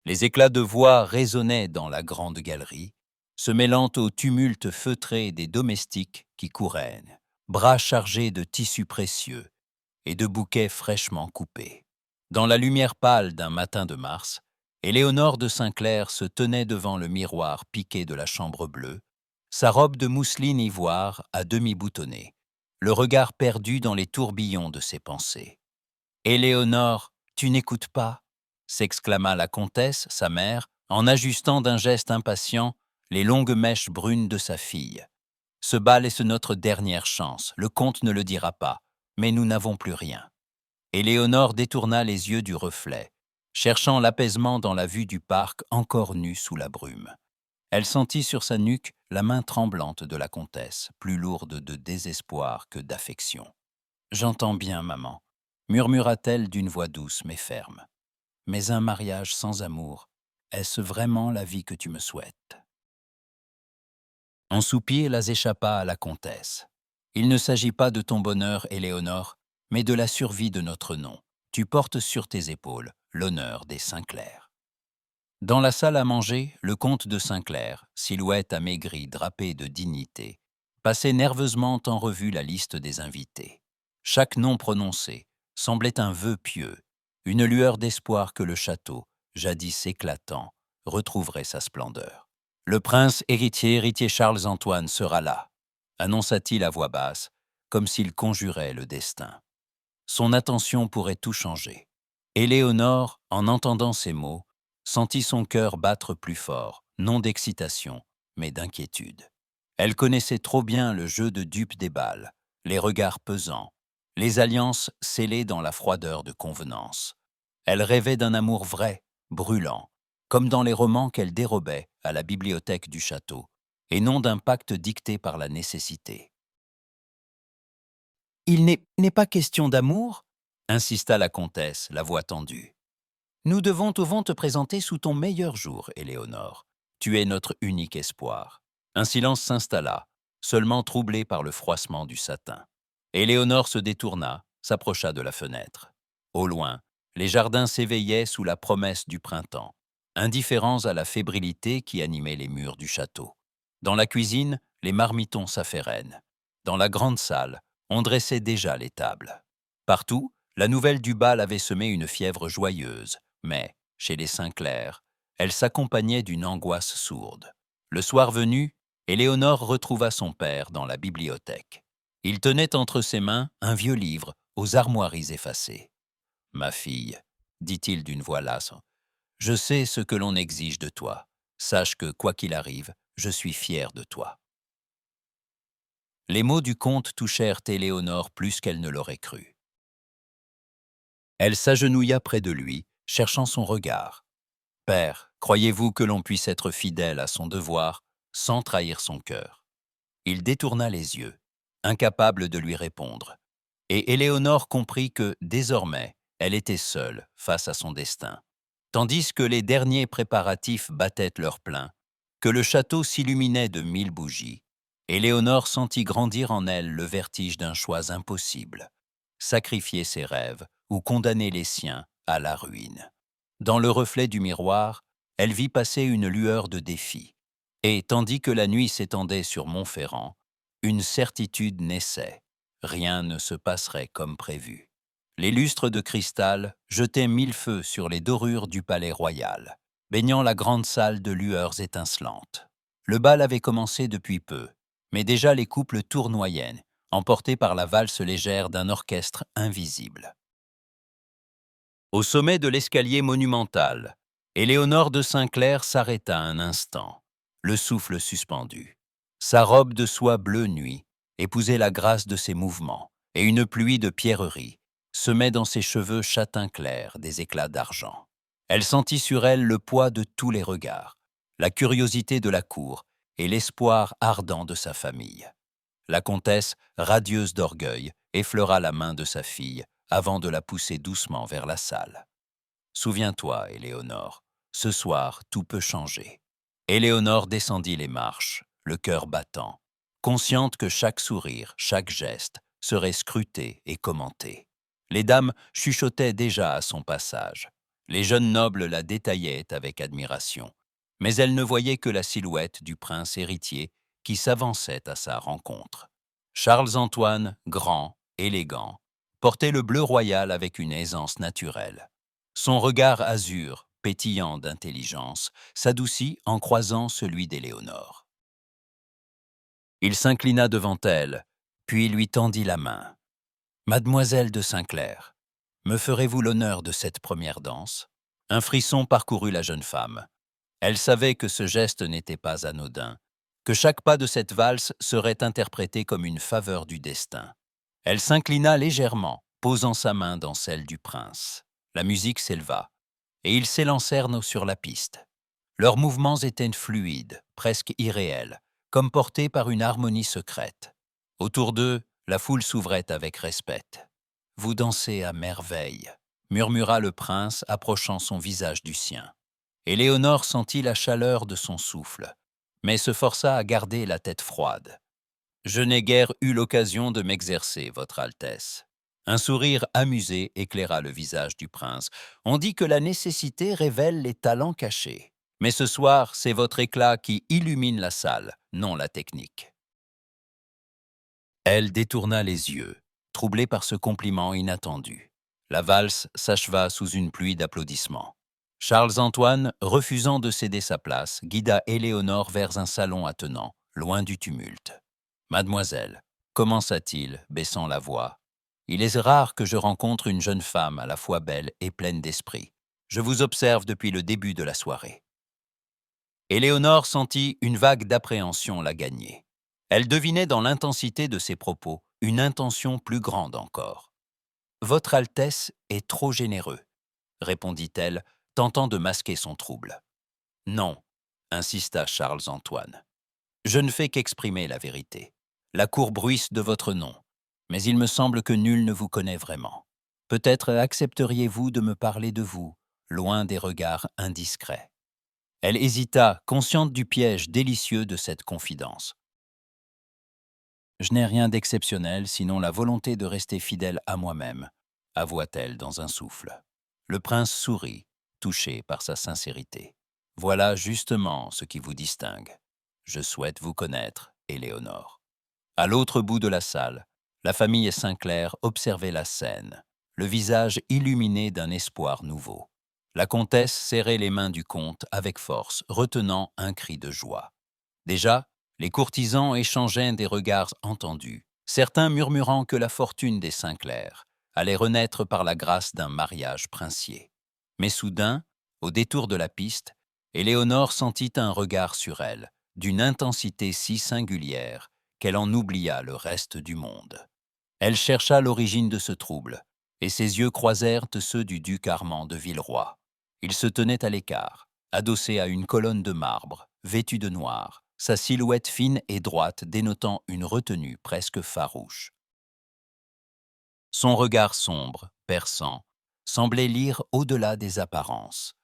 Les éclats de voix résonnaient dans la grande galerie, se mêlant au tumulte feutré des domestiques qui couraient, bras chargés de tissus précieux et de bouquets fraîchement coupés. Dans la lumière pâle d'un matin de mars, Éléonore de Saint-Clair se tenait devant le miroir piqué de la chambre bleue, sa robe de mousseline ivoire à demi boutonnée, le regard perdu dans les tourbillons de ses pensées. « Éléonore, tu n'écoutes pas ?» s'exclama la comtesse, sa mère, en ajustant d'un geste impatient les longues mèches brunes de sa fille. « Ce bal est notre dernière chance, le comte ne le dira pas, mais nous n'avons plus rien. » Éléonore détourna les yeux du reflet, cherchant l'apaisement dans la vue du parc encore nu sous la brume. Elle sentit sur sa nuque la main tremblante de la comtesse, plus lourde de désespoir que d'affection. « J'entends bien, maman, » murmura-t-elle d'une voix douce mais ferme. « Mais un mariage sans amour, est-ce vraiment la vie que tu me souhaites ?» Un soupir las échappa à la comtesse. « Il ne s'agit pas de ton bonheur, Éléonore, mais de la survie de notre nom. Tu portes sur tes épaules l'honneur des Saint-Clair. » Dans la salle à manger, le comte de Saint-Clair, silhouette amaigrie drapée de dignité, passait nerveusement en revue la liste des invités. Chaque nom prononcé semblait un vœu pieux, une lueur d'espoir que le château, jadis éclatant, retrouverait sa splendeur. « Le prince héritier Charles-Antoine sera là », annonça-t-il à voix basse, comme s'il conjurait le destin. Son attention pourrait tout changer. Éléonore, en entendant ces mots, sentit son cœur battre plus fort, non d'excitation, mais d'inquiétude. Elle connaissait trop bien le jeu de dupe des bals, les regards pesants, les alliances scellées dans la froideur de convenance. Elle rêvait d'un amour vrai, brûlant, comme dans les romans qu'elle dérobait à la bibliothèque du château, et non d'un pacte dicté par la nécessité. « Il n'est pas question d'amour ?» insista la comtesse, la voix tendue. « Nous devons te présenter sous ton meilleur jour, Éléonore. Tu es notre unique espoir. » Un silence s'installa, seulement troublé par le froissement du satin. Éléonore se détourna, s'approcha de la fenêtre. Au loin, les jardins s'éveillaient sous la promesse du printemps, indifférents à la fébrilité qui animait les murs du château. Dans la cuisine, les marmitons s'affairaient. Dans la grande salle, on dressait déjà les tables. Partout, la nouvelle du bal avait semé une fièvre joyeuse, mais, chez les Saint-Clair, elle s'accompagnait d'une angoisse sourde. Le soir venu, Éléonore retrouva son père dans la bibliothèque. Il tenait entre ses mains un vieux livre aux armoiries effacées. « Ma fille, » dit-il d'une voix lasse, « je sais ce que l'on exige de toi. Sache que, quoi qu'il arrive, je suis fier de toi. » Les mots du comte touchèrent Éléonore plus qu'elle ne l'aurait cru. Elle s'agenouilla près de lui, cherchant son regard. « Père, croyez-vous que l'on puisse être fidèle à son devoir sans trahir son cœur ?» Il détourna les yeux, incapable de lui répondre, et Éléonore comprit que, désormais, elle était seule face à son destin. Tandis que les derniers préparatifs battaient leur plein, que le château s'illuminait de 1000 bougies, Éléonore sentit grandir en elle le vertige d'un choix impossible, sacrifier ses rêves ou condamner les siens à la ruine. Dans le reflet du miroir, elle vit passer une lueur de défi, et tandis que la nuit s'étendait sur Montferrand, une certitude naissait, rien ne se passerait comme prévu. Les lustres de cristal jetaient 1000 feux sur les dorures du palais royal, baignant la grande salle de lueurs étincelantes. Le bal avait commencé depuis peu, mais déjà les couples tournoyaient, emportés par la valse légère d'un orchestre invisible. Au sommet de l'escalier monumental, Éléonore de Saint-Clair s'arrêta un instant, le souffle suspendu. Sa robe de soie bleu nuit épousait la grâce de ses mouvements, et une pluie de pierreries semait dans ses cheveux châtain clair des éclats d'argent. Elle sentit sur elle le poids de tous les regards, la curiosité de la cour et l'espoir ardent de sa famille. La comtesse, radieuse d'orgueil, effleura la main de sa fille avant de la pousser doucement vers la salle. « Souviens-toi, Éléonore, ce soir, tout peut changer. » Éléonore descendit les marches, le cœur battant, consciente que chaque sourire, chaque geste serait scruté et commenté. Les dames chuchotaient déjà à son passage. Les jeunes nobles la détaillaient avec admiration, mais elle ne voyait que la silhouette du prince héritier qui s'avançait à sa rencontre. Charles-Antoine, grand, élégant, portait le bleu royal avec une aisance naturelle. Son regard azur, pétillant d'intelligence, s'adoucit en croisant celui d'Éléonore. Il s'inclina devant elle, puis lui tendit la main. « Mademoiselle de Saint-Clair, me ferez-vous l'honneur de cette première danse ?» Un frisson parcourut la jeune femme. Elle savait que ce geste n'était pas anodin, que chaque pas de cette valse serait interprété comme une faveur du destin. Elle s'inclina légèrement, posant sa main dans celle du prince. La musique s'éleva, et ils s'élancèrent sur la piste. Leurs mouvements étaient fluides, presque irréels, comme portés par une harmonie secrète. Autour d'eux, la foule s'ouvrait avec respect. « Vous dansez à merveille », murmura le prince, approchant son visage du sien. Éléonore sentit la chaleur de son souffle, mais se força à garder la tête froide. « Je n'ai guère eu l'occasion de m'exercer, Votre Altesse. » Un sourire amusé éclaira le visage du prince. « On dit que la nécessité révèle les talents cachés. Mais ce soir, c'est votre éclat qui illumine la salle, non la technique. » Elle détourna les yeux, troublée par ce compliment inattendu. La valse s'acheva sous une pluie d'applaudissements. Charles-Antoine, refusant de céder sa place, guida Éléonore vers un salon attenant, loin du tumulte. « Mademoiselle, » commença-t-il, baissant la voix, « il est rare que je rencontre une jeune femme à la fois belle et pleine d'esprit. Je vous observe depuis le début de la soirée. » Éléonore sentit une vague d'appréhension la gagner. Elle devinait dans l'intensité de ses propos une intention plus grande encore. « Votre Altesse est trop généreux, » répondit-elle, tentant de masquer son trouble. « Non, » insista Charles-Antoine. « Je ne fais qu'exprimer la vérité. La cour bruisse de votre nom, mais il me semble que nul ne vous connaît vraiment. Peut-être accepteriez-vous de me parler de vous, loin des regards indiscrets. » Elle hésita, consciente du piège délicieux de cette confidence. « Je n'ai rien d'exceptionnel, sinon la volonté de rester fidèle à moi-même, » avoua-t-elle dans un souffle. Le prince sourit, touché par sa sincérité. « Voilà justement ce qui vous distingue. Je souhaite vous connaître, Éléonore. » À l'autre bout de la salle, la famille Saint-Clair observait la scène, le visage illuminé d'un espoir nouveau. La comtesse serrait les mains du comte avec force, retenant un cri de joie. Déjà, les courtisans échangeaient des regards entendus, certains murmurant que la fortune des Saint-Clair allait renaître par la grâce d'un mariage princier. Mais soudain, au détour de la piste, Éléonore sentit un regard sur elle, d'une intensité si singulière qu'elle en oublia le reste du monde. Elle chercha l'origine de ce trouble, et ses yeux croisèrent ceux du duc Armand de Villeroy. Il se tenait à l'écart, adossé à une colonne de marbre, vêtu de noir, sa silhouette fine et droite dénotant une retenue presque farouche. Son regard sombre, perçant, semblait lire au-delà des apparences.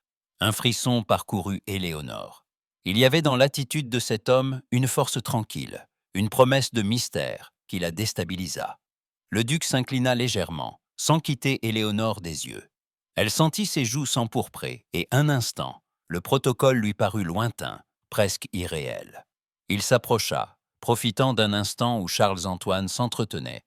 Un frisson parcourut Éléonore. Il y avait dans l'attitude de cet homme une force tranquille, une promesse de mystère qui la déstabilisa. Le duc s'inclina légèrement, sans quitter Éléonore des yeux. Elle sentit ses joues s'empourprer, et un instant, le protocole lui parut lointain, presque irréel. Il s'approcha, profitant d'un instant où Charles-Antoine s'entretenait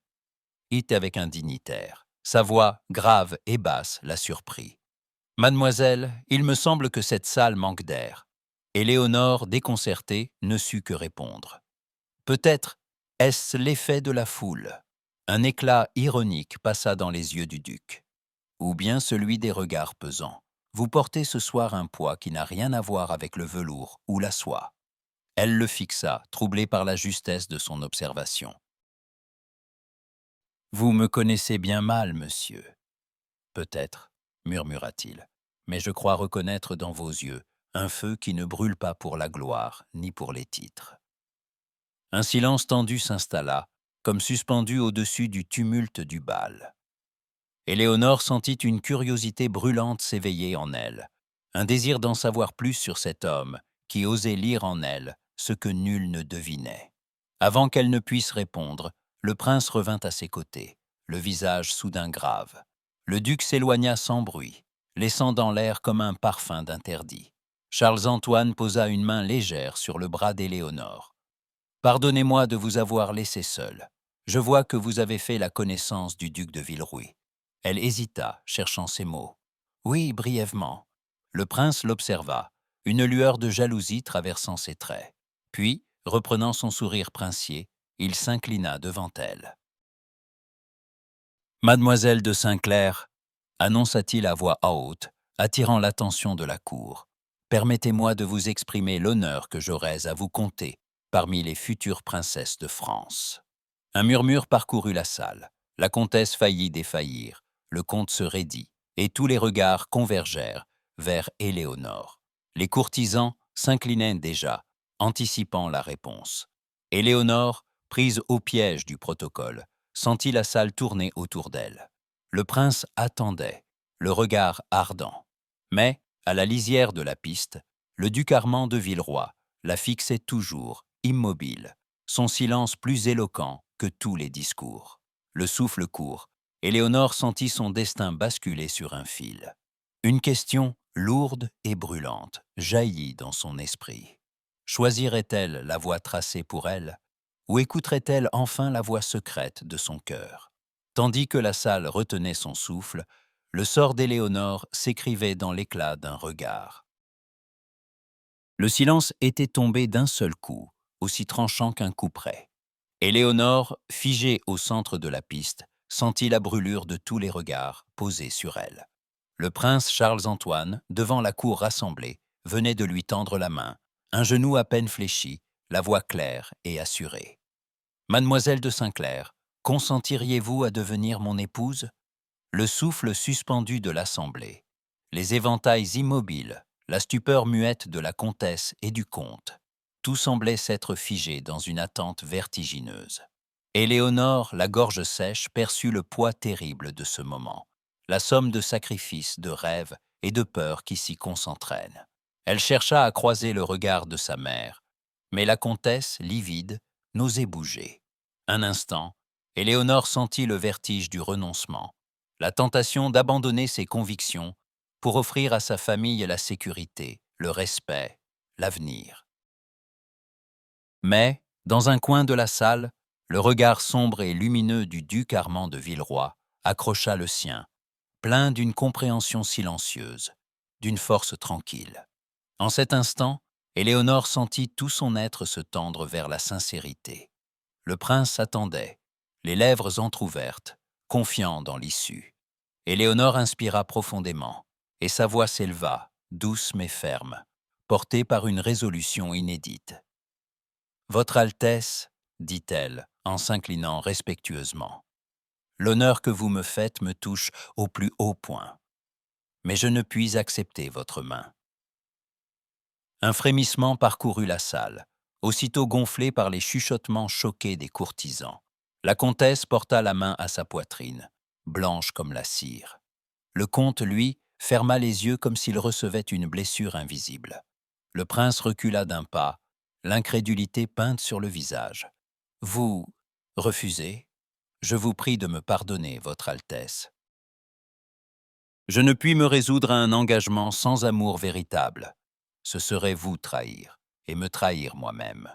avec un dignitaire. Sa voix, grave et basse, la surprit. « Mademoiselle, il me semble que cette salle manque d'air. » Éléonore, déconcertée, ne sut que répondre. « Peut-être est-ce l'effet de la foule. » Un éclat ironique passa dans les yeux du duc. « Ou bien celui des regards pesants. Vous portez ce soir un poids qui n'a rien à voir avec le velours ou la soie. » Elle le fixa, troublée par la justesse de son observation. « Vous me connaissez bien mal, monsieur. »« Peut-être, » murmura-t-il, « mais je crois reconnaître dans vos yeux un feu qui ne brûle pas pour la gloire ni pour les titres. » Un silence tendu s'installa, comme suspendu au-dessus du tumulte du bal. Éléonore sentit une curiosité brûlante s'éveiller en elle, un désir d'en savoir plus sur cet homme qui osait lire en elle ce que nul ne devinait. Avant qu'elle ne puisse répondre, le prince revint à ses côtés, le visage soudain grave. Le duc s'éloigna sans bruit, laissant dans l'air comme un parfum d'interdit. Charles-Antoine posa une main légère sur le bras d'Éléonore. « Pardonnez-moi de vous avoir laissé seule. Je vois que vous avez fait la connaissance du duc de Villerouy. » Elle hésita, cherchant ses mots. « Oui, brièvement. » Le prince l'observa, une lueur de jalousie traversant ses traits. Puis, reprenant son sourire princier, il s'inclina devant elle. « Mademoiselle de Saint-Clair, » annonça-t-il à voix haute, attirant l'attention de la cour, « permettez-moi de vous exprimer l'honneur que j'aurais à vous compter parmi les futures princesses de France. » Un murmure parcourut la salle. La comtesse faillit défaillir, le comte se raidit, et tous les regards convergèrent vers Éléonore. Les courtisans s'inclinaient déjà, anticipant la réponse. Éléonore, prise au piège du protocole, sentit la salle tourner autour d'elle. Le prince attendait, le regard ardent. Mais, à la lisière de la piste, le duc Armand de Villeroy la fixait toujours, immobile, son silence plus éloquent que tous les discours. Le souffle court, Éléonore sentit son destin basculer sur un fil. Une question lourde et brûlante jaillit dans son esprit. Choisirait-elle la voie tracée pour elle, ou écouterait-elle enfin la voix secrète de son cœur? Tandis que la salle retenait son souffle, le sort d'Éléonore s'écrivait dans l'éclat d'un regard. Le silence était tombé d'un seul coup, aussi tranchant qu'un couperet. Éléonore, figée au centre de la piste, sentit la brûlure de tous les regards posés sur elle. Le prince Charles-Antoine, devant la cour rassemblée, venait de lui tendre la main, un genou à peine fléchi, la voix claire et assurée. « Mademoiselle de Saint-Clair, consentiriez-vous à devenir mon épouse ?» Le souffle suspendu de l'assemblée, les éventails immobiles, la stupeur muette de la comtesse et du comte, tout semblait s'être figé dans une attente vertigineuse. Éléonore, la gorge sèche, perçut le poids terrible de ce moment, la somme de sacrifices, de rêves et de peurs qui s'y concentraient. Elle chercha à croiser le regard de sa mère, mais la comtesse, livide, n'osait bouger. Un instant, Éléonore sentit le vertige du renoncement, la tentation d'abandonner ses convictions pour offrir à sa famille la sécurité, le respect, l'avenir. Mais, dans un coin de la salle, le regard sombre et lumineux du duc Armand de Villeroy accrocha le sien, plein d'une compréhension silencieuse, d'une force tranquille. En cet instant, Éléonore sentit tout son être se tendre vers la sincérité. Le prince attendait, les lèvres entr'ouvertes, confiant dans l'issue. Éléonore inspira profondément, et sa voix s'éleva, douce mais ferme, portée par une résolution inédite. « Votre Altesse, » dit-elle, en s'inclinant respectueusement, « l'honneur que vous me faites me touche au plus haut point, mais je ne puis accepter votre main. » Un frémissement parcourut la salle, aussitôt gonflé par les chuchotements choqués des courtisans. La comtesse porta la main à sa poitrine, blanche comme la cire. Le comte, lui, ferma les yeux comme s'il recevait une blessure invisible. Le prince recula d'un pas, l'incrédulité peinte sur le visage. « Vous refusez ? Je vous prie de me pardonner, Votre Altesse. Je ne puis me résoudre à un engagement sans amour véritable. Ce serait vous trahir, et me trahir moi-même. »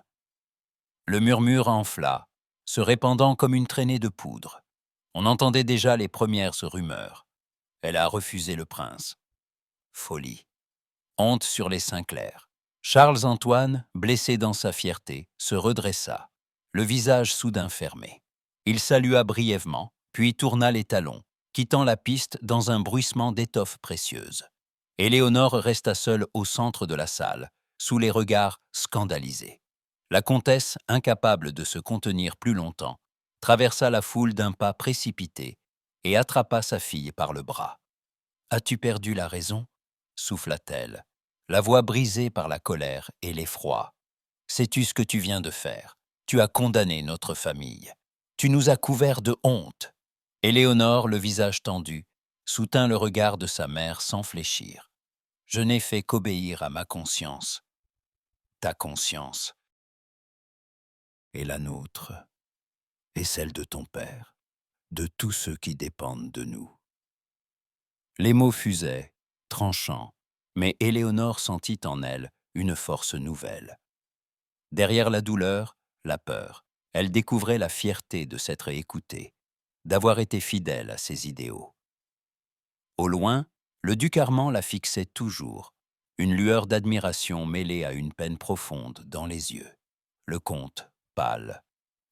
Le murmure enfla, se répandant comme une traînée de poudre. On entendait déjà les premières rumeurs. Elle a refusé le prince. Folie. Honte sur les Saint-Clair. Charles-Antoine, blessé dans sa fierté, se redressa, le visage soudain fermé. Il salua brièvement, puis tourna les talons, quittant la piste dans un bruissement d'étoffes précieuses. Éléonore resta seule au centre de la salle, sous les regards scandalisés. La comtesse, incapable de se contenir plus longtemps, traversa la foule d'un pas précipité et attrapa sa fille par le bras. « As-tu perdu la raison ?» souffla-t-elle, la voix brisée par la colère et l'effroi. « Sais-tu ce que tu viens de faire? Tu as condamné notre famille. Tu nous as couverts de honte. » Éléonore, le visage tendu, soutint le regard de sa mère sans fléchir. « Je n'ai fait qu'obéir à ma conscience. Ta conscience est la nôtre, et celle de ton père, de tous ceux qui dépendent de nous. » Les mots fusaient, tranchant, mais Éléonore sentit en elle une force nouvelle. Derrière la douleur, la peur, elle découvrait la fierté de s'être écoutée, d'avoir été fidèle à ses idéaux. Au loin, le duc Armand la fixait toujours, une lueur d'admiration mêlée à une peine profonde dans les yeux. Le comte, pâle,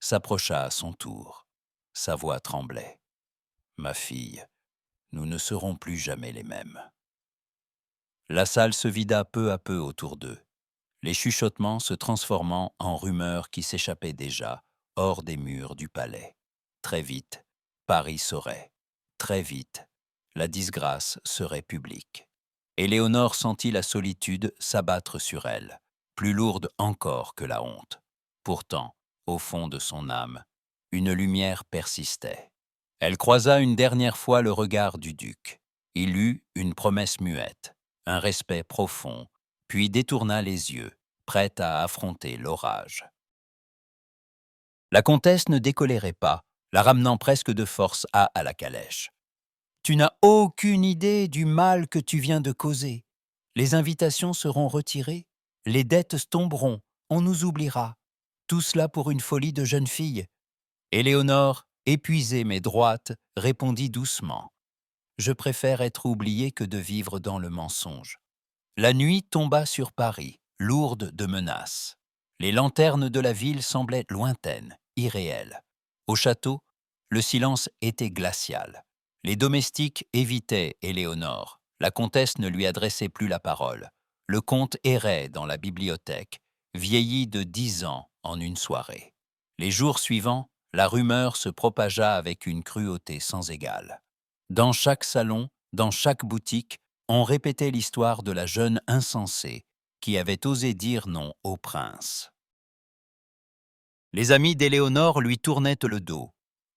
s'approcha à son tour. Sa voix tremblait. « Ma fille, nous ne serons plus jamais les mêmes. » La salle se vida peu à peu autour d'eux, les chuchotements se transformant en rumeurs qui s'échappaient déjà hors des murs du palais. Très vite, Paris saurait. Très vite, la disgrâce serait publique. Éléonore sentit la solitude s'abattre sur elle, plus lourde encore que la honte. Pourtant, au fond de son âme, une lumière persistait. Elle croisa une dernière fois le regard du duc. Il eut une promesse muette, un respect profond, puis détourna les yeux, prête à affronter l'orage. La comtesse ne décolérait pas, la ramenant presque de force à la calèche. « Tu n'as aucune idée du mal que tu viens de causer. Les invitations seront retirées, les dettes tomberont, on nous oubliera. Tout cela pour une folie de jeune fille. » Éléonore, épuisée mais droite, répondit doucement. « Je préfère être oubliée que de vivre dans le mensonge. » La nuit tomba sur Paris, lourde de menaces. Les lanternes de la ville semblaient lointaines, irréelles. Au château, le silence était glacial. Les domestiques évitaient Éléonore. La comtesse ne lui adressait plus la parole. Le comte errait dans la bibliothèque, vieilli de 10 ans en une soirée. Les jours suivants, la rumeur se propagea avec une cruauté sans égale. Dans chaque salon, dans chaque boutique, on répétait l'histoire de la jeune insensée qui avait osé dire non au prince. Les amis d'Éléonore lui tournaient le dos.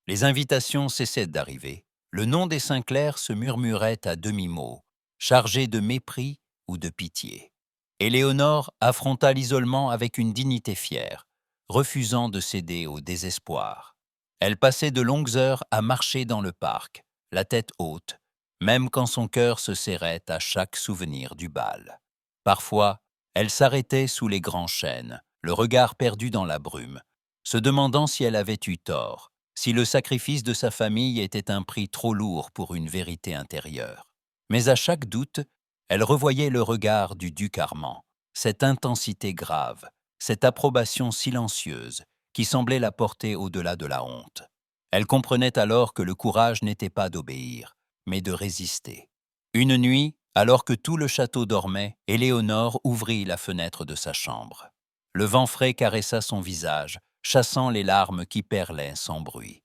Les invitations cessaient d'arriver. Le nom des Sinclair se murmurait à demi-mot, chargé de mépris ou de pitié. Éléonore affronta l'isolement avec une dignité fière, refusant de céder au désespoir. Elle passait de longues heures à marcher dans le parc, la tête haute, même quand son cœur se serrait à chaque souvenir du bal. Parfois, elle s'arrêtait sous les grands chênes, le regard perdu dans la brume, se demandant si elle avait eu tort, si le sacrifice de sa famille était un prix trop lourd pour une vérité intérieure. Mais à chaque doute, elle revoyait le regard du duc Armand, cette intensité grave, cette approbation silencieuse qui semblait la porter au-delà de la honte. Elle comprenait alors que le courage n'était pas d'obéir, mais de résister. Une nuit, alors que tout le château dormait, Éléonore ouvrit la fenêtre de sa chambre. Le vent frais caressa son visage, chassant les larmes qui perlaient sans bruit.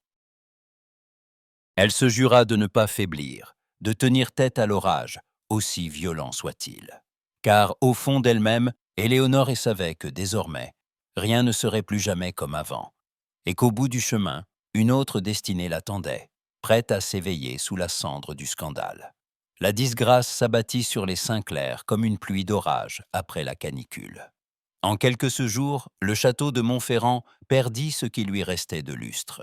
Elle se jura de ne pas faiblir, de tenir tête à l'orage, aussi violent soit-il. Car, au fond d'elle-même, Éléonore savait que, désormais, rien ne serait plus jamais comme avant, et qu'au bout du chemin, une autre destinée l'attendait, prête à s'éveiller sous la cendre du scandale. La disgrâce s'abattit sur les Sinclair comme une pluie d'orage après la canicule. En quelques jours, le château de Montferrand perdit ce qui lui restait de lustre.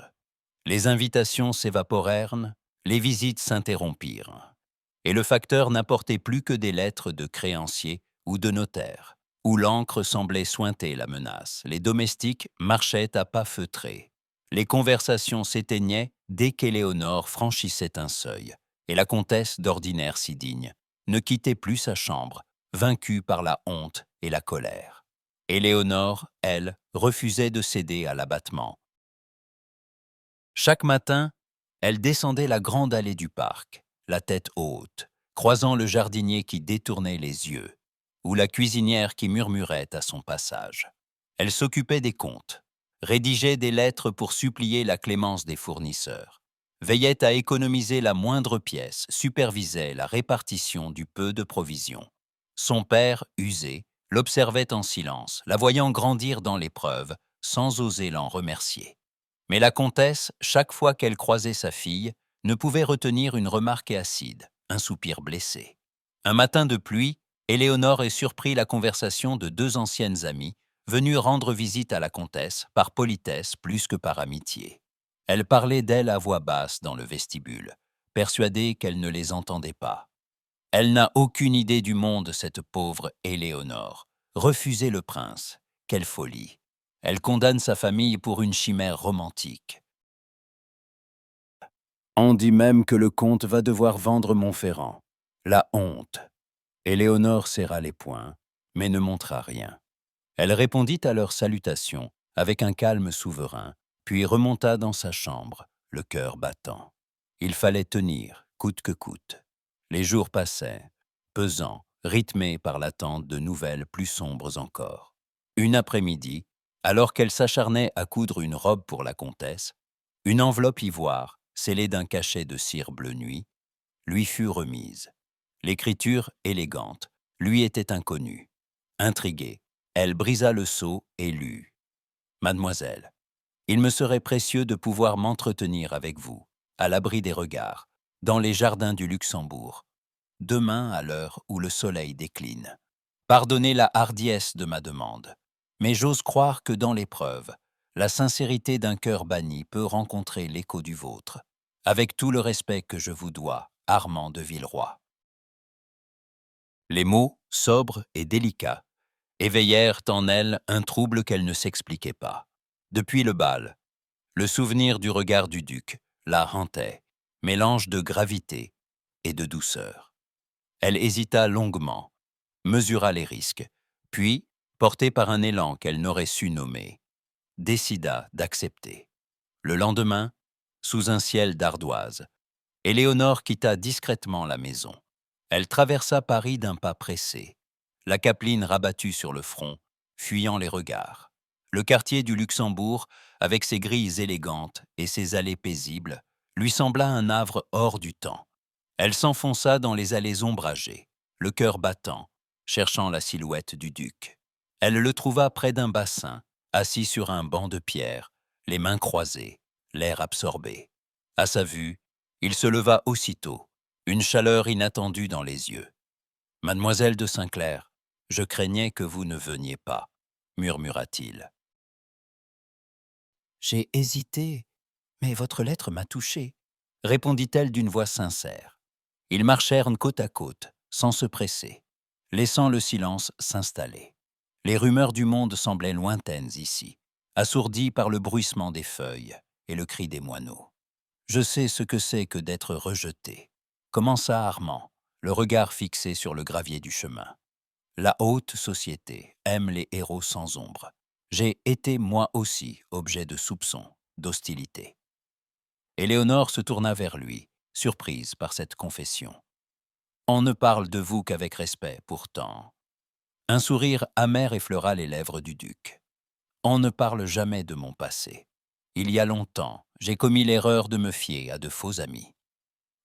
Les invitations s'évaporèrent, les visites s'interrompirent, et le facteur n'apportait plus que des lettres de créanciers ou de notaires, où l'encre semblait suinter la menace. Les domestiques marchaient à pas feutrés. Les conversations s'éteignaient dès qu'Éléonore franchissait un seuil, et la comtesse, d'ordinaire si digne, ne quittait plus sa chambre, vaincue par la honte et la colère. Éléonore, elle, refusait de céder à l'abattement. Chaque matin, elle descendait la grande allée du parc, la tête haute, croisant le jardinier qui détournait les yeux, ou la cuisinière qui murmurait à son passage. Elle s'occupait des comptes, rédigeait des lettres pour supplier la clémence des fournisseurs, veillait à économiser la moindre pièce, supervisait la répartition du peu de provisions. Son père, usé, l'observait en silence, la voyant grandir dans l'épreuve, sans oser l'en remercier. Mais la comtesse, chaque fois qu'elle croisait sa fille, ne pouvait retenir une remarque acide, un soupir blessé. Un matin de pluie, Éléonore surprit la conversation de 2 anciennes amies, venues rendre visite à la comtesse, par politesse plus que par amitié. Elles parlaient d'elle à voix basse dans le vestibule, persuadées qu'elle ne les entendait pas. Elle n'a aucune idée du monde, cette pauvre Éléonore. Refuser le prince, quelle folie. Elle condamne sa famille pour une chimère romantique. On dit même que le comte va devoir vendre Montferrand. La honte. Éléonore serra les poings, mais ne montra rien. Elle répondit à leurs salutations avec un calme souverain, puis remonta dans sa chambre, le cœur battant. Il fallait tenir, coûte que coûte. Les jours passaient, pesants, rythmés par l'attente de nouvelles plus sombres encore. Une après-midi, alors qu'elle s'acharnait à coudre une robe pour la comtesse, une enveloppe ivoire, scellée d'un cachet de cire bleu nuit, lui fut remise. L'écriture, élégante, lui était inconnue. Intriguée, elle brisa le sceau et lut. « Mademoiselle, il me serait précieux de pouvoir m'entretenir avec vous, à l'abri des regards, dans les jardins du Luxembourg, demain à l'heure où le soleil décline. Pardonnez la hardiesse de ma demande, mais j'ose croire que dans l'épreuve, la sincérité d'un cœur banni peut rencontrer l'écho du vôtre, avec tout le respect que je vous dois, Armand de Villeroy. » Les mots, sobres et délicats, éveillèrent en elle un trouble qu'elle ne s'expliquait pas. Depuis le bal, le souvenir du regard du duc la hantait, mélange de gravité et de douceur. Elle hésita longuement, mesura les risques, puis, portée par un élan qu'elle n'aurait su nommer, décida d'accepter. Le lendemain, sous un ciel d'ardoise, Éléonore quitta discrètement la maison. Elle traversa Paris d'un pas pressé, la capeline rabattue sur le front, fuyant les regards. Le quartier du Luxembourg, avec ses grilles élégantes et ses allées paisibles, lui sembla un havre hors du temps. Elle s'enfonça dans les allées ombragées, le cœur battant, cherchant la silhouette du duc. Elle le trouva près d'un bassin, assis sur un banc de pierre, les mains croisées, l'air absorbé. À sa vue, il se leva aussitôt, une chaleur inattendue dans les yeux. « Mademoiselle de Saint-Clair, je craignais que vous ne veniez pas, » murmura-t-il. « J'ai hésité, mais votre lettre m'a touchée, » répondit-elle d'une voix sincère. Ils marchèrent côte à côte, sans se presser, laissant le silence s'installer. Les rumeurs du monde semblaient lointaines ici, assourdies par le bruissement des feuilles et le cri des moineaux. « Je sais ce que c'est que d'être rejeté, » commença Armand, le regard fixé sur le gravier du chemin. « La haute société aime les héros sans ombre. J'ai été moi aussi objet de soupçons, d'hostilité. » Éléonore se tourna vers lui, surprise par cette confession. « On ne parle de vous qu'avec respect, pourtant. » Un sourire amer effleura les lèvres du duc. « On ne parle jamais de mon passé. Il y a longtemps, j'ai commis l'erreur de me fier à de faux amis.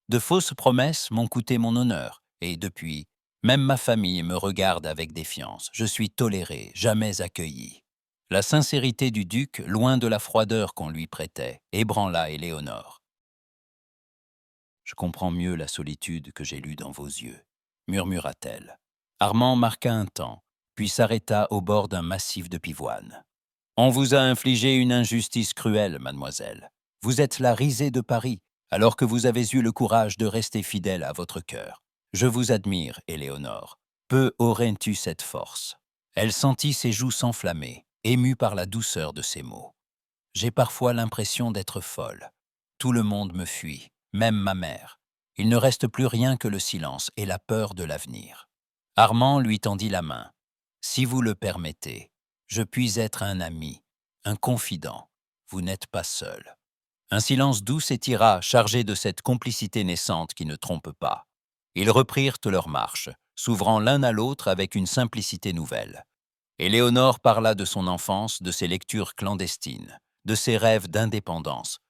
De fausses promesses m'ont coûté mon honneur, et depuis, même ma famille me regarde avec défiance. Je suis toléré, jamais accueilli. » La sincérité du duc, loin de la froideur qu'on lui prêtait, ébranla Éléonore. « Je comprends mieux la solitude que j'ai lue dans vos yeux, » murmura-t-elle. Armand marqua un temps, puis s'arrêta au bord d'un massif de pivoine. « On vous a infligé une injustice cruelle, mademoiselle. Vous êtes la risée de Paris, alors que vous avez eu le courage de rester fidèle à votre cœur. Je vous admire, Éléonore. Peu aurais-tu cette force. » Elle sentit ses joues s'enflammer, émue par la douceur de ses mots. « J'ai parfois l'impression d'être folle. Tout le monde me fuit, même ma mère. Il ne reste plus rien que le silence et la peur de l'avenir. » Armand lui tendit la main. « Si vous le permettez, je puis être un ami, un confident. Vous n'êtes pas seul. » Un silence doux s'étira, chargé de cette complicité naissante qui ne trompe pas. Ils reprirent leur marche, s'ouvrant l'un à l'autre avec une simplicité nouvelle. Éléonore parla de son enfance, de ses lectures clandestines, de ses rêves d'indépendance.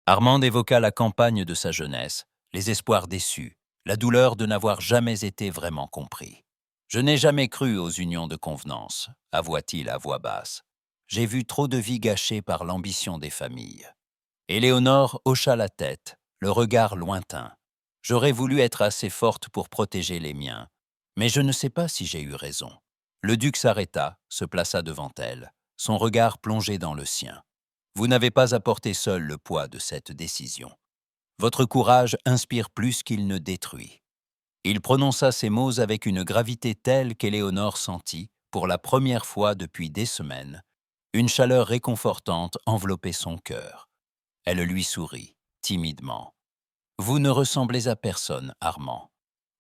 Armand évoqua la campagne de sa jeunesse, les espoirs déçus, la douleur de n'avoir jamais été vraiment compris. « Je n'ai jamais cru aux unions de convenance, » avoua-t-il à voix basse. « J'ai vu trop de vies gâchées par l'ambition des familles. » Éléonore hocha la tête, le regard lointain. « J'aurais voulu être assez forte pour protéger les miens, mais je ne sais pas si j'ai eu raison. » Le duc s'arrêta, se plaça devant elle, son regard plongé dans le sien. « Vous n'avez pas à porter seul le poids de cette décision. Votre courage inspire plus qu'il ne détruit. » Il prononça ces mots avec une gravité telle qu'Éléonore sentit, pour la première fois depuis des semaines, une chaleur réconfortante envelopper son cœur. Elle lui sourit, timidement. « Vous ne ressemblez à personne, Armand. »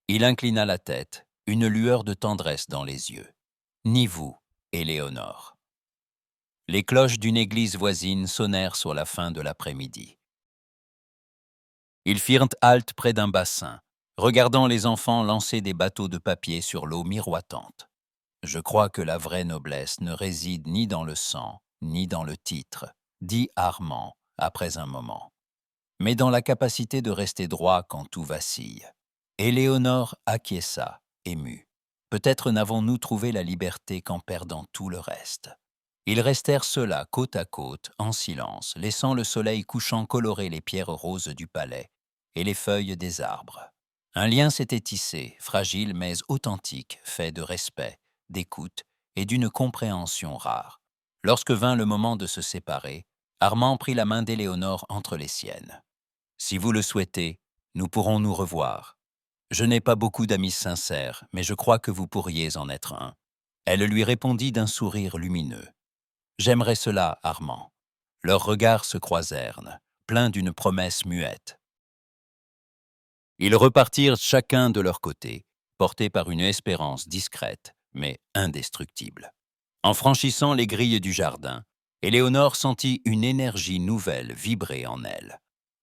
Il inclina la tête, une lueur de tendresse dans les yeux. « Ni vous, Éléonore. » Les cloches d'une église voisine sonnèrent sur la fin de l'après-midi. Ils firent halte près d'un bassin, regardant les enfants lancer des bateaux de papier sur l'eau miroitante. « Je crois que la vraie noblesse ne réside ni dans le sang, ni dans le titre, » dit Armand, après un moment, « mais dans la capacité de rester droit quand tout vacille. » Éléonore acquiesça, émue. « Peut-être n'avons-nous trouvé la liberté qu'en perdant tout le reste. » Ils restèrent ceux-là, côte à côte, en silence, laissant le soleil couchant colorer les pierres roses du palais et les feuilles des arbres. Un lien s'était tissé, fragile mais authentique, fait de respect, d'écoute et d'une compréhension rare. Lorsque vint le moment de se séparer, Armand prit la main d'Éléonore entre les siennes. « Si vous le souhaitez, nous pourrons nous revoir. Je n'ai pas beaucoup d'amis sincères, mais je crois que vous pourriez en être un. » Elle lui répondit d'un sourire lumineux. « J'aimerais cela, Armand. » Leurs regards se croisèrent, pleins d'une promesse muette. Ils repartirent chacun de leur côté, portés par une espérance discrète, mais indestructible. En franchissant les grilles du jardin, Éléonore sentit une énergie nouvelle vibrer en elle.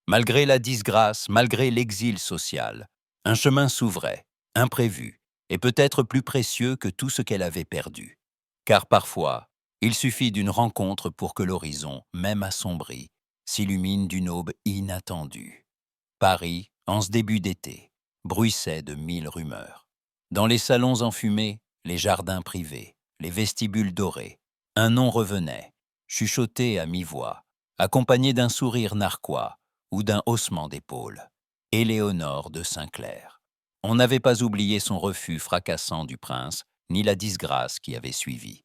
Malgré la disgrâce, malgré l'exil social, un chemin s'ouvrait, imprévu, et peut-être plus précieux que tout ce qu'elle avait perdu. Car parfois, il suffit d'une rencontre pour que l'horizon, même assombri, s'illumine d'une aube inattendue. Paris, en ce début d'été, bruissait de 1000 rumeurs. Dans les salons enfumés, les jardins privés, les vestibules dorés, un nom revenait, chuchoté à mi-voix, accompagné d'un sourire narquois ou d'un haussement d'épaules. Éléonore de Saint-Clair. On n'avait pas oublié son refus fracassant du prince, ni la disgrâce qui avait suivi.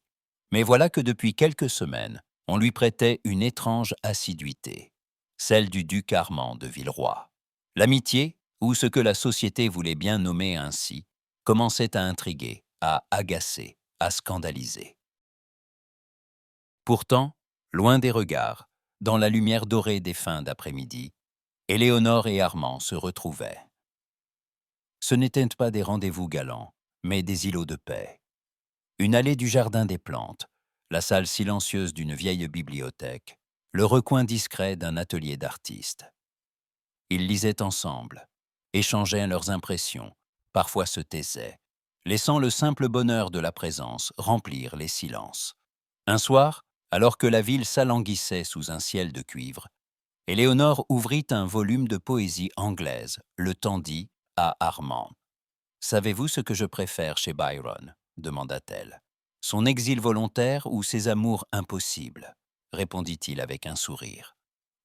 Mais voilà que depuis quelques semaines, on lui prêtait une étrange assiduité, celle du duc Armand de Villeroy. L'amitié, ou ce que la société voulait bien nommer ainsi, commençait à intriguer, à agacer, à scandaliser. Pourtant, loin des regards, dans la lumière dorée des fins d'après-midi, Éléonore et Armand se retrouvaient. Ce n'étaient pas des rendez-vous galants, mais des îlots de paix. Une allée du jardin des plantes, la salle silencieuse d'une vieille bibliothèque, le recoin discret d'un atelier d'artiste. Ils lisaient ensemble, échangeaient leurs impressions, parfois se taisaient, laissant le simple bonheur de la présence remplir les silences. Un soir, alors que la ville s'alanguissait sous un ciel de cuivre, Éléonore ouvrit un volume de poésie anglaise, le tendit à Armand. « Savez-vous ce que je préfère chez Byron ?» demanda-t-elle. « Son exil volontaire ou ses amours impossibles ?» répondit-il avec un sourire.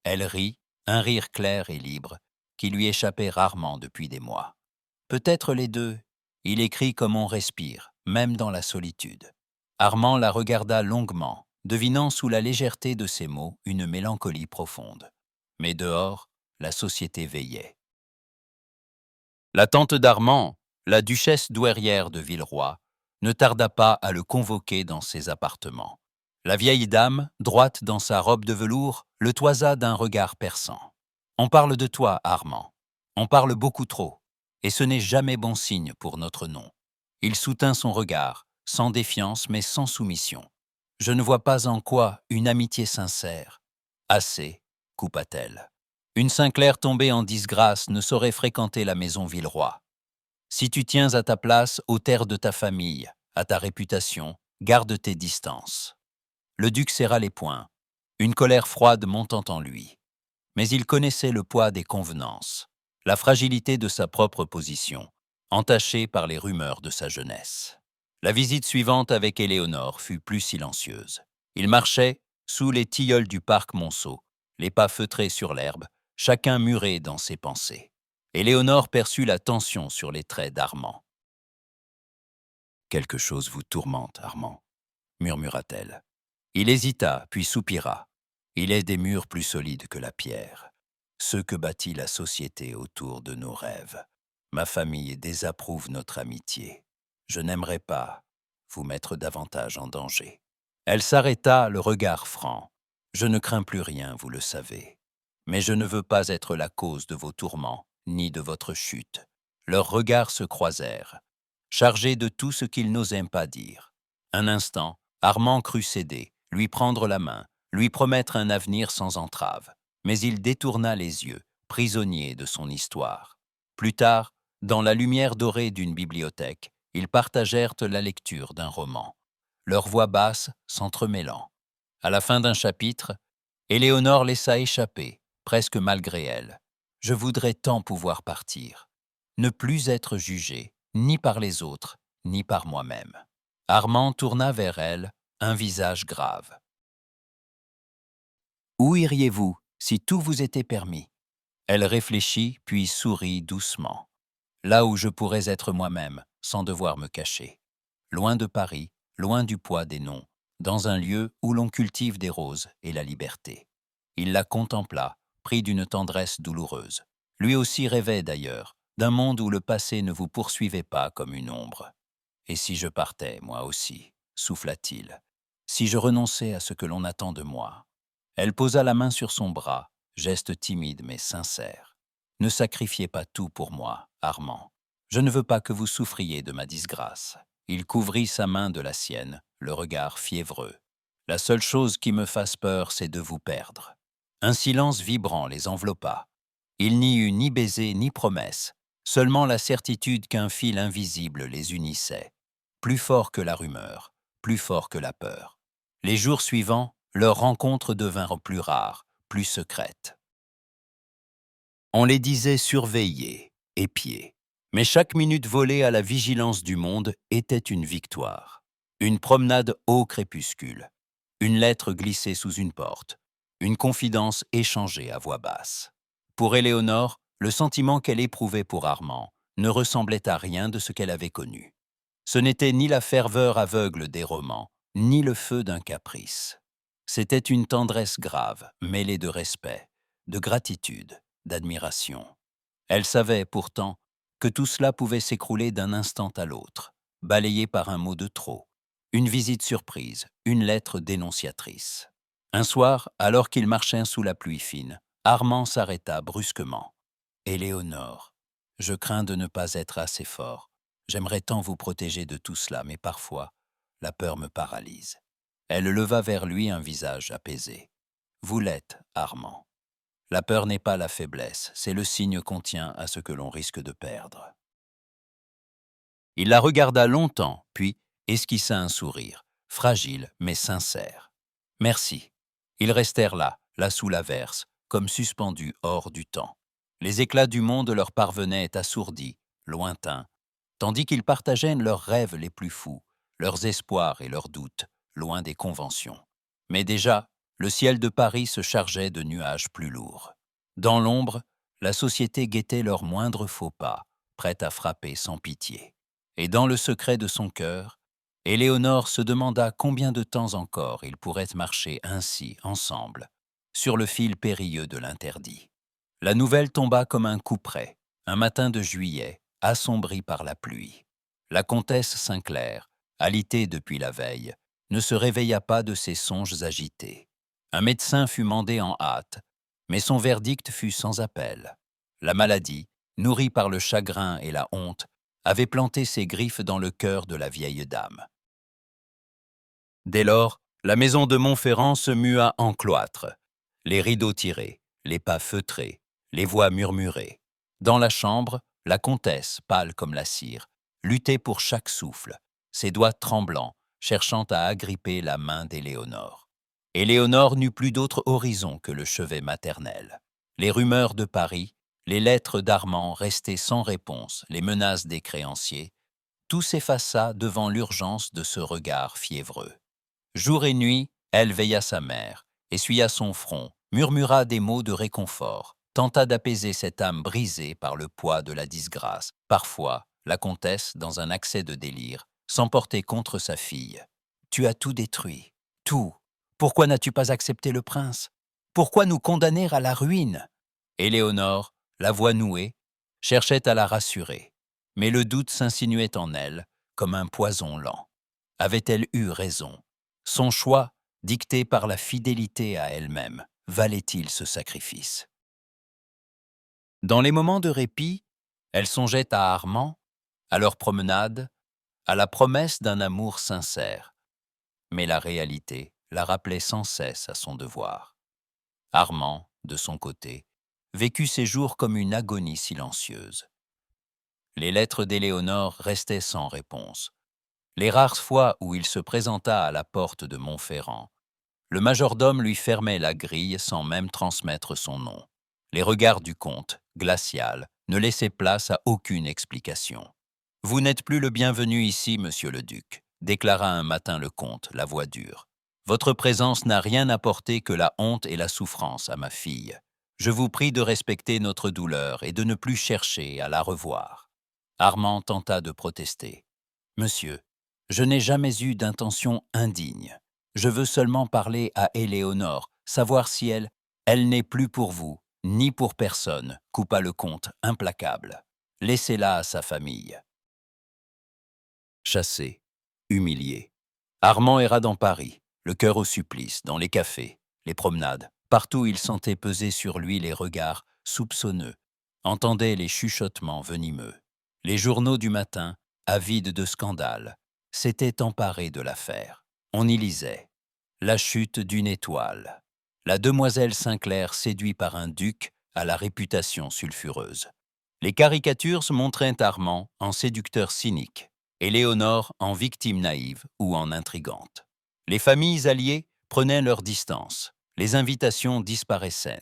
Elle rit, un rire clair et libre, qui lui échappait rarement depuis des mois. « Peut-être les deux. Il écrit comme on respire, même dans la solitude. » Armand la regarda longuement, devinant sous la légèreté de ses mots une mélancolie profonde. Mais dehors, la société veillait. La tante d'Armand, la duchesse douairière de Villeroy, ne tarda pas à le convoquer dans ses appartements. La vieille dame, droite dans sa robe de velours, le toisa d'un regard perçant. « On parle de toi, Armand. On parle beaucoup trop, et ce n'est jamais bon signe pour notre nom. » Il soutint son regard, sans défiance mais sans soumission. « Je ne vois pas en quoi une amitié sincère. »« Assez, » coupa-t-elle. « Une Saint-Clair tombée en disgrâce ne saurait fréquenter la maison Villeroy. Si tu tiens à ta place, aux terres de ta famille, à ta réputation, garde tes distances. » Le duc serra les poings, une colère froide montant en lui. Mais il connaissait le poids des convenances, la fragilité de sa propre position, entachée par les rumeurs de sa jeunesse. La visite suivante avec Éléonore fut plus silencieuse. Ils marchaient sous les tilleuls du parc Monceau, les pas feutrés sur l'herbe, chacun muré dans ses pensées. Éléonore perçut la tension sur les traits d'Armand. « Quelque chose vous tourmente, Armand, » murmura-t-elle. Il hésita, puis soupira. « Il est des murs plus solides que la pierre. » ce que bâtit la société autour de nos rêves. Ma famille désapprouve notre amitié. Je n'aimerais pas vous mettre davantage en danger. Elle s'arrêta, le regard franc. Je ne crains plus rien, vous le savez. Mais je ne veux pas être la cause de vos tourments, ni de votre chute. Leurs regards se croisèrent, chargés de tout ce qu'ils n'osaient pas dire. Un instant, Armand crut céder, lui prendre la main, lui promettre un avenir sans entrave. Mais il détourna les yeux, prisonnier de son histoire. Plus tard, dans la lumière dorée d'une bibliothèque, ils partagèrent la lecture d'un roman, leurs voix basses s'entremêlant. À la fin d'un chapitre, Éléonore laissa échapper, presque malgré elle. Je voudrais tant pouvoir partir, ne plus être jugé, ni par les autres, ni par moi-même. Armand tourna vers elle, un visage grave. Où iriez-vous si tout vous était permis? Elle réfléchit, puis sourit doucement. Là où je pourrais être moi-même, sans devoir me cacher. Loin de Paris, loin du poids des noms, dans un lieu où l'on cultive des roses et la liberté. Il la contempla, pris d'une tendresse douloureuse. Lui aussi rêvait d'ailleurs, d'un monde où le passé ne vous poursuivait pas comme une ombre. Et si je partais, moi aussi, souffla-t-il, si je renonçais à ce que l'on attend de moi. Elle posa la main sur son bras, geste timide mais sincère. Ne sacrifiez pas tout pour moi, Armand. Je ne veux pas que vous souffriez de ma disgrâce. Il couvrit sa main de la sienne, le regard fiévreux. La seule chose qui me fasse peur, c'est de vous perdre. Un silence vibrant les enveloppa. Il n'y eut ni baiser ni promesse, seulement la certitude qu'un fil invisible les unissait. Plus fort que la rumeur, plus fort que la peur. Les jours suivants, leurs rencontres devinrent plus rares, plus secrètes. On les disait surveillés, épiés. Mais chaque minute volée à la vigilance du monde était une victoire. Une promenade au crépuscule, une lettre glissée sous une porte, une confidence échangée à voix basse. Pour Éléonore, le sentiment qu'elle éprouvait pour Armand ne ressemblait à rien de ce qu'elle avait connu. Ce n'était ni la ferveur aveugle des romans, ni le feu d'un caprice. C'était une tendresse grave, mêlée de respect, de gratitude, d'admiration. Elle savait, pourtant, que tout cela pouvait s'écrouler d'un instant à l'autre, balayé par un mot de trop, une visite surprise, une lettre dénonciatrice. Un soir, alors qu'ils marchaient sous la pluie fine, Armand s'arrêta brusquement. « Éléonore, je crains de ne pas être assez fort. J'aimerais tant vous protéger de tout cela, mais parfois, la peur me paralyse. » Elle leva vers lui un visage apaisé. « Vous l'êtes, Armand. La peur n'est pas la faiblesse, c'est le signe qu'on tient à ce que l'on risque de perdre. » Il la regarda longtemps, puis esquissa un sourire, fragile mais sincère. « Merci. » Ils restèrent là sous l'averse, comme suspendus hors du temps. Les éclats du monde leur parvenaient assourdis, lointains, tandis qu'ils partageaient leurs rêves les plus fous, leurs espoirs et leurs doutes, loin des conventions. Mais déjà, le ciel de Paris se chargeait de nuages plus lourds. Dans l'ombre, la société guettait leurs moindres faux pas, prête à frapper sans pitié. Et dans le secret de son cœur, Éléonore se demanda combien de temps encore ils pourraient marcher ainsi, ensemble, sur le fil périlleux de l'interdit. La nouvelle tomba comme un coup près, un matin de juillet, assombri par la pluie. La comtesse Sinclair, alitée depuis la veille, ne se réveilla pas de ses songes agités. Un médecin fut mandé en hâte, mais son verdict fut sans appel. La maladie, nourrie par le chagrin et la honte, avait planté ses griffes dans le cœur de la vieille dame. Dès lors, la maison de Montferrand se mua en cloître. Les rideaux tirés, les pas feutrés, les voix murmurées. Dans la chambre, la comtesse, pâle comme la cire, luttait pour chaque souffle, ses doigts tremblants, cherchant à agripper la main d'Éléonore. Éléonore n'eut plus d'autre horizon que le chevet maternel. Les rumeurs de Paris, les lettres d'Armand restées sans réponse, les menaces des créanciers, tout s'effaça devant l'urgence de ce regard fiévreux. Jour et nuit, elle veilla sa mère, essuya son front, murmura des mots de réconfort, tenta d'apaiser cette âme brisée par le poids de la disgrâce. Parfois, la comtesse, dans un accès de délire, s'emportait contre sa fille. « Tu as tout détruit, tout. Pourquoi n'as-tu pas accepté le prince? Pourquoi nous condamner à la ruine? Éléonore, la voix nouée, cherchait à la rassurer, mais le doute s'insinuait en elle comme un poison lent. Avait-elle eu raison? Son choix, dicté par la fidélité à elle-même, valait-il ce sacrifice? Dans les moments de répit, elle songeait à Armand, à leur promenade, à la promesse d'un amour sincère. Mais la réalité la rappelait sans cesse à son devoir. Armand, de son côté, vécut ses jours comme une agonie silencieuse. Les lettres d'Éléonore restaient sans réponse. Les rares fois où il se présenta à la porte de Montferrand, le majordome lui fermait la grille sans même transmettre son nom. Les regards du comte, glacial, ne laissaient place à aucune explication. « Vous n'êtes plus le bienvenu ici, monsieur le duc », déclara un matin le comte, la voix dure. « Votre présence n'a rien apporté que la honte et la souffrance à ma fille. Je vous prie de respecter notre douleur et de ne plus chercher à la revoir. » Armand tenta de protester. « Monsieur, je n'ai jamais eu d'intention indigne. Je veux seulement parler à Éléonore, savoir si elle n'est plus pour vous, ni pour personne, coupa le comte, implacable. Laissez-la à sa famille. » Chassé, humilié, Armand erra dans Paris, le cœur au supplice, dans les cafés, les promenades. Partout il sentait peser sur lui les regards soupçonneux, entendait les chuchotements venimeux. Les journaux du matin, avides de scandales, s'étaient emparés de l'affaire. On y lisait « La chute d'une étoile ». La demoiselle Sinclair séduit par un duc à la réputation sulfureuse. Les caricatures montraient Armand en séducteur cynique, Éléonore en victime naïve ou en intrigante. Les familles alliées prenaient leur distance, les invitations disparaissaient,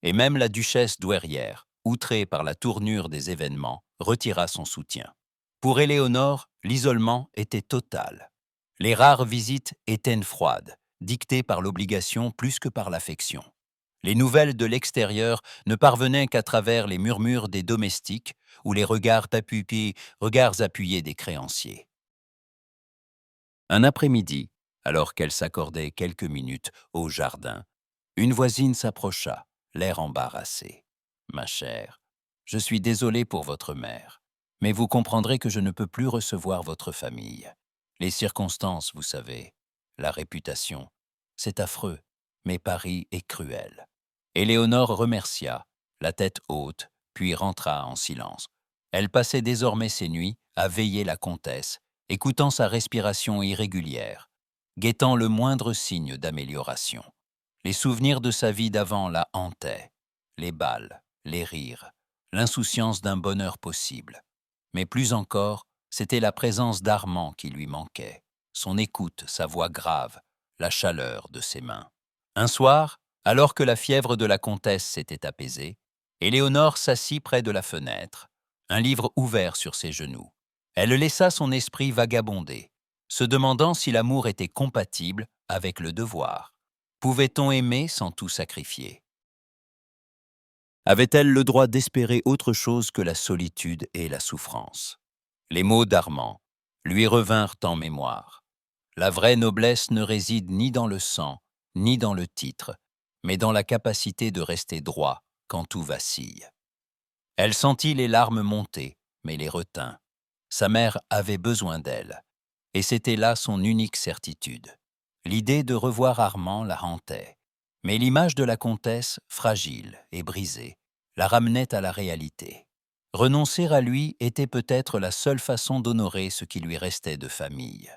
et même la duchesse douairière, outrée par la tournure des événements, retira son soutien. Pour Éléonore, l'isolement était total. Les rares visites étaient froides, dictées par l'obligation plus que par l'affection. Les nouvelles de l'extérieur ne parvenaient qu'à travers les murmures des domestiques ou les regards appuyés des créanciers. Un après-midi, alors qu'elle s'accordait quelques minutes au jardin, une voisine s'approcha, l'air embarrassé. « Ma chère, je suis désolé pour votre mère, mais vous comprendrez que je ne peux plus recevoir votre famille. Les circonstances, vous savez, la réputation, c'est affreux, mais Paris est cruel. » Éléonore remercia, la tête haute, puis rentra en silence. Elle passait désormais ses nuits à veiller la comtesse, écoutant sa respiration irrégulière, guettant le moindre signe d'amélioration. Les souvenirs de sa vie d'avant la hantaient, les bals, les rires, l'insouciance d'un bonheur possible. Mais plus encore, c'était la présence d'Armand qui lui manquait, son écoute, sa voix grave, la chaleur de ses mains. Un soir, alors que la fièvre de la comtesse s'était apaisée, Éléonore s'assit près de la fenêtre, un livre ouvert sur ses genoux. Elle laissa son esprit vagabonder, se demandant si l'amour était compatible avec le devoir. Pouvait-on aimer sans tout sacrifier? Avait-elle le droit d'espérer autre chose que la solitude et la souffrance? Les mots d'Armand lui revinrent en mémoire. La vraie noblesse ne réside ni dans le sang, ni dans le titre, mais dans la capacité de rester droit quand tout vacille. Elle sentit les larmes monter, mais les retint. Sa mère avait besoin d'elle, et c'était là son unique certitude. L'idée de revoir Armand la hantait, mais l'image de la comtesse, fragile et brisée, la ramenait à la réalité. Renoncer à lui était peut-être la seule façon d'honorer ce qui lui restait de famille.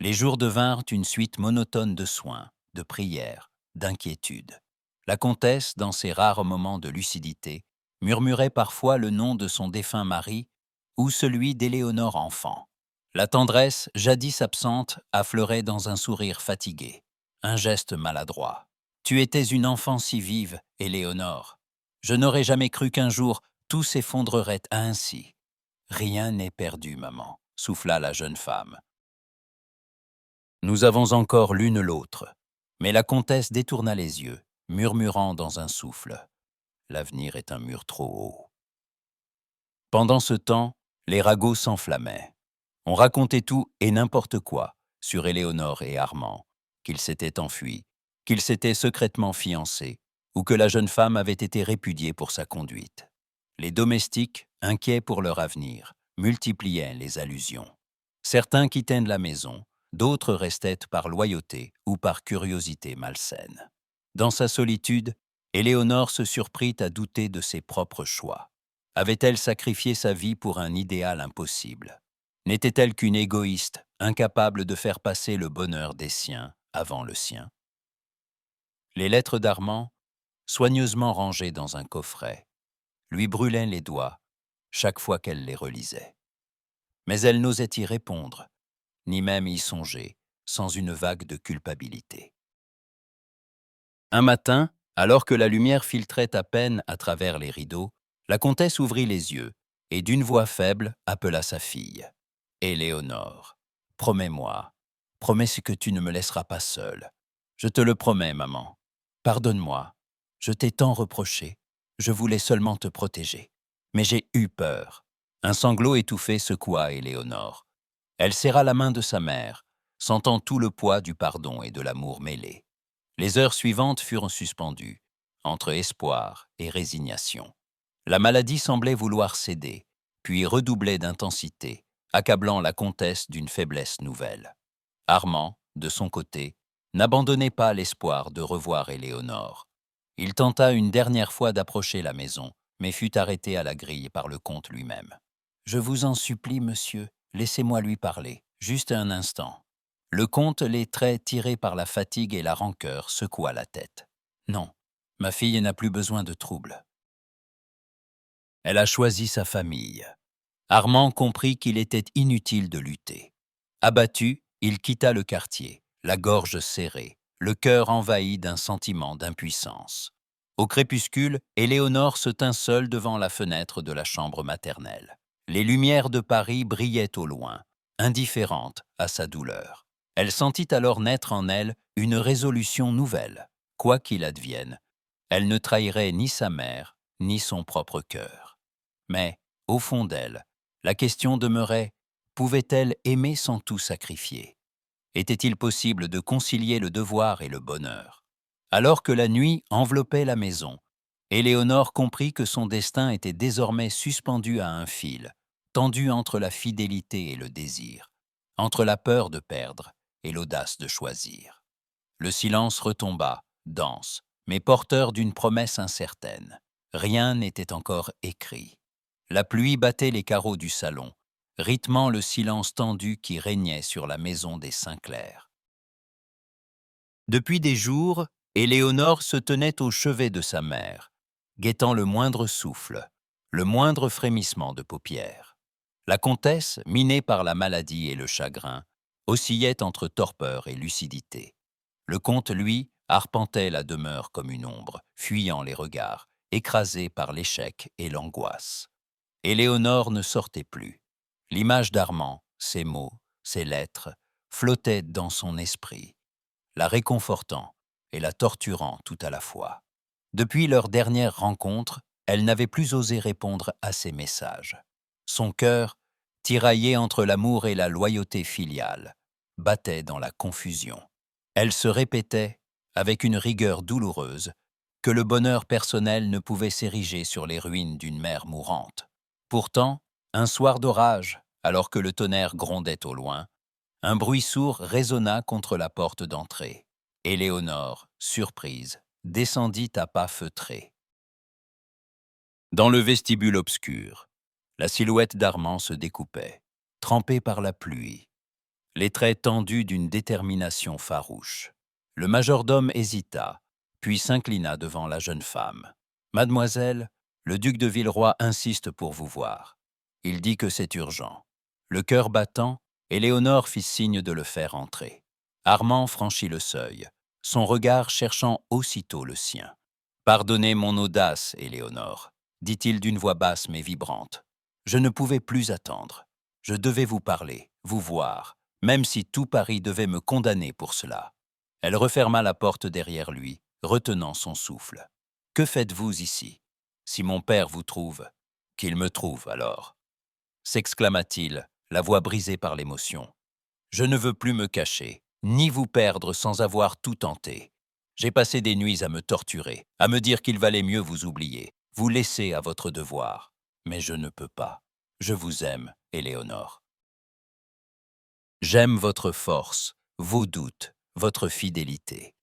Les jours devinrent une suite monotone de soins, de prières, d'inquiétudes. La comtesse, dans ses rares moments de lucidité, murmurait parfois le nom de son défunt mari ou celui d'Éléonore enfant. La tendresse, jadis absente, affleurait dans un sourire fatigué, un geste maladroit. « Tu étais une enfant si vive, Éléonore. Je n'aurais jamais cru qu'un jour tout s'effondrerait ainsi. »« Rien n'est perdu, maman, » souffla la jeune femme. Nous avons encore l'une l'autre. Mais la comtesse détourna les yeux, murmurant dans un souffle. L'avenir est un mur trop haut. Pendant ce temps, les ragots s'enflammaient. On racontait tout et n'importe quoi sur Éléonore et Armand, qu'ils s'étaient enfuis, qu'ils s'étaient secrètement fiancés, ou que la jeune femme avait été répudiée pour sa conduite. Les domestiques, inquiets pour leur avenir, multipliaient les allusions. Certains quittaient la maison, d'autres restaient par loyauté ou par curiosité malsaine. Dans sa solitude, Éléonore se surprit à douter de ses propres choix. Avait-elle sacrifié sa vie pour un idéal impossible? N'était-elle qu'une égoïste, incapable de faire passer le bonheur des siens avant le sien? Les lettres d'Armand, soigneusement rangées dans un coffret, lui brûlaient les doigts chaque fois qu'elle les relisait. Mais elle n'osait y répondre, ni même y songer, sans une vague de culpabilité. Un matin, alors que la lumière filtrait à peine à travers les rideaux, la comtesse ouvrit les yeux et d'une voix faible appela sa fille. « Éléonore, promets-moi, promets que tu ne me laisseras pas seule. Je te le promets, maman. Pardonne-moi, je t'ai tant reproché, je voulais seulement te protéger. Mais j'ai eu peur. » Un sanglot étouffé secoua Éléonore. Elle serra la main de sa mère, sentant tout le poids du pardon et de l'amour mêlés. Les heures suivantes furent suspendues, entre espoir et résignation. La maladie semblait vouloir céder, puis redoublait d'intensité, accablant la comtesse d'une faiblesse nouvelle. Armand, de son côté, n'abandonnait pas l'espoir de revoir Éléonore. Il tenta une dernière fois d'approcher la maison, mais fut arrêté à la grille par le comte lui-même. « Je vous en supplie, monsieur, laissez-moi lui parler, juste un instant. » Le comte, les traits tirés par la fatigue et la rancœur, secoua la tête. « Non, ma fille n'a plus besoin de troubles. Elle a choisi sa famille. » Armand comprit qu'il était inutile de lutter. Abattu, il quitta le quartier, la gorge serrée, le cœur envahi d'un sentiment d'impuissance. Au crépuscule, Éléonore se tint seule devant la fenêtre de la chambre maternelle. Les lumières de Paris brillaient au loin, indifférentes à sa douleur. Elle sentit alors naître en elle une résolution nouvelle. Quoi qu'il advienne, elle ne trahirait ni sa mère, ni son propre cœur. Mais, au fond d'elle, la question demeurait: pouvait-elle aimer sans tout sacrifier? Était-il possible de concilier le devoir et le bonheur? Alors que la nuit enveloppait la maison, Éléonore comprit que son destin était désormais suspendu à un fil, tendu entre la fidélité et le désir, entre la peur de perdre et l'audace de choisir. Le silence retomba, dense, mais porteur d'une promesse incertaine. Rien n'était encore écrit. La pluie battait les carreaux du salon, rythmant le silence tendu qui régnait sur la maison des Sinclair. Depuis des jours, Éléonore se tenait au chevet de sa mère, guettant le moindre souffle, le moindre frémissement de paupières. La comtesse, minée par la maladie et le chagrin, oscillait entre torpeur et lucidité. Le comte, lui, arpentait la demeure comme une ombre, fuyant les regards, écrasé par l'échec et l'angoisse. Éléonore ne sortait plus. L'image d'Armand, ses mots, ses lettres, flottaient dans son esprit, la réconfortant et la torturant tout à la fois. Depuis leur dernière rencontre, elle n'avait plus osé répondre à ses messages. Son cœur, tiraillé entre l'amour et la loyauté filiale, battait dans la confusion. Elle se répétait, avec une rigueur douloureuse, que le bonheur personnel ne pouvait s'ériger sur les ruines d'une mère mourante. Pourtant, un soir d'orage, alors que le tonnerre grondait au loin, un bruit sourd résonna contre la porte d'entrée. Éléonore, surprise, descendit à pas feutrés. Dans le vestibule obscur, la silhouette d'Armand se découpait, trempée par la pluie, les traits tendus d'une détermination farouche. Le majordome hésita, puis s'inclina devant la jeune femme. « Mademoiselle, le duc de Villeroy insiste pour vous voir. Il dit que c'est urgent. » Le cœur battant, Éléonore fit signe de le faire entrer. Armand franchit le seuil, son regard cherchant aussitôt le sien. « Pardonnez mon audace, Éléonore, » dit-il d'une voix basse mais vibrante. « Je ne pouvais plus attendre. Je devais vous parler, vous voir, même si tout Paris devait me condamner pour cela. » Elle referma la porte derrière lui, retenant son souffle. « Que faites-vous ici? Si mon père vous trouve, qu'il me trouve alors. » s'exclama-t-il, la voix brisée par l'émotion. « Je ne veux plus me cacher, ni vous perdre sans avoir tout tenté. J'ai passé des nuits à me torturer, à me dire qu'il valait mieux vous oublier, vous laisser à votre devoir. Mais je ne peux pas. Je vous aime, Éléonore. J'aime votre force, vos doutes, votre fidélité.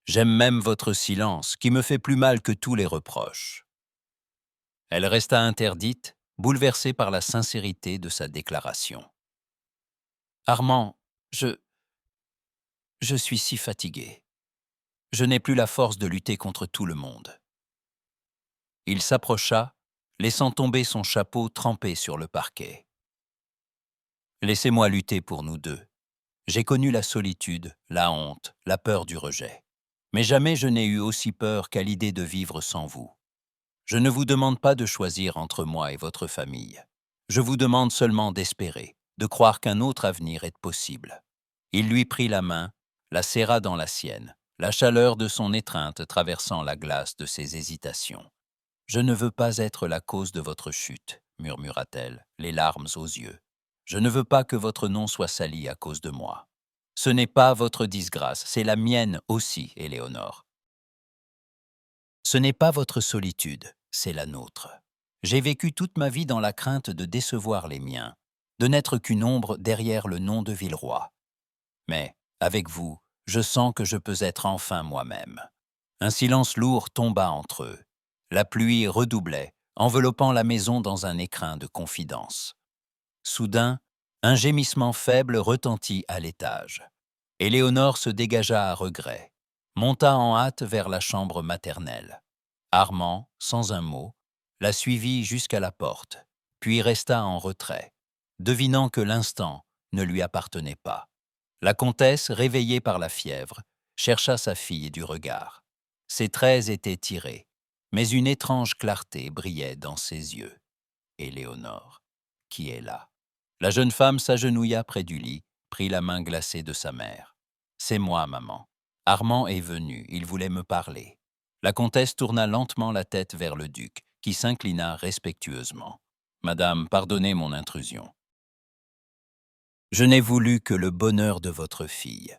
J'aime même votre silence, qui me fait plus mal que tous les reproches. Elle resta interdite, bouleversée par la sincérité de sa déclaration. Armand, je suis si fatigué. Je n'ai plus la force de lutter contre tout le monde. Il s'approcha, laissant tomber son chapeau trempé sur le parquet. Laissez-moi lutter pour nous deux. J'ai connu la solitude, la honte, la peur du rejet. Mais jamais je n'ai eu aussi peur qu'à l'idée de vivre sans vous. Je ne vous demande pas de choisir entre moi et votre famille. Je vous demande seulement d'espérer, de croire qu'un autre avenir est possible. Il lui prit la main, la serra dans la sienne, la chaleur de son étreinte traversant la glace de ses hésitations. « Je ne veux pas être la cause de votre chute, » murmura-t-elle, les larmes aux yeux. « Je ne veux pas que votre nom soit sali à cause de moi. Ce n'est pas votre disgrâce, c'est la mienne aussi, Éléonore. Ce n'est pas votre solitude, c'est la nôtre. J'ai vécu toute ma vie dans la crainte de décevoir les miens, de n'être qu'une ombre derrière le nom de Villeroy. Mais, avec vous, je sens que je peux être enfin moi-même. » Un silence lourd tomba entre eux. La pluie redoublait, enveloppant la maison dans un écrin de confidence. Soudain, un gémissement faible retentit à l'étage. Éléonore se dégagea à regret, monta en hâte vers la chambre maternelle. Armand, sans un mot, la suivit jusqu'à la porte, puis resta en retrait, devinant que l'instant ne lui appartenait pas. La comtesse, réveillée par la fièvre, chercha sa fille du regard. Ses traits étaient tirés, mais une étrange clarté brillait dans ses yeux. Éléonore, qui est là? La jeune femme s'agenouilla près du lit, prit la main glacée de sa mère. « C'est moi, maman. Armand est venu, il voulait me parler. » La comtesse tourna lentement la tête vers le duc, qui s'inclina respectueusement. « Madame, pardonnez mon intrusion. Je n'ai voulu que le bonheur de votre fille. »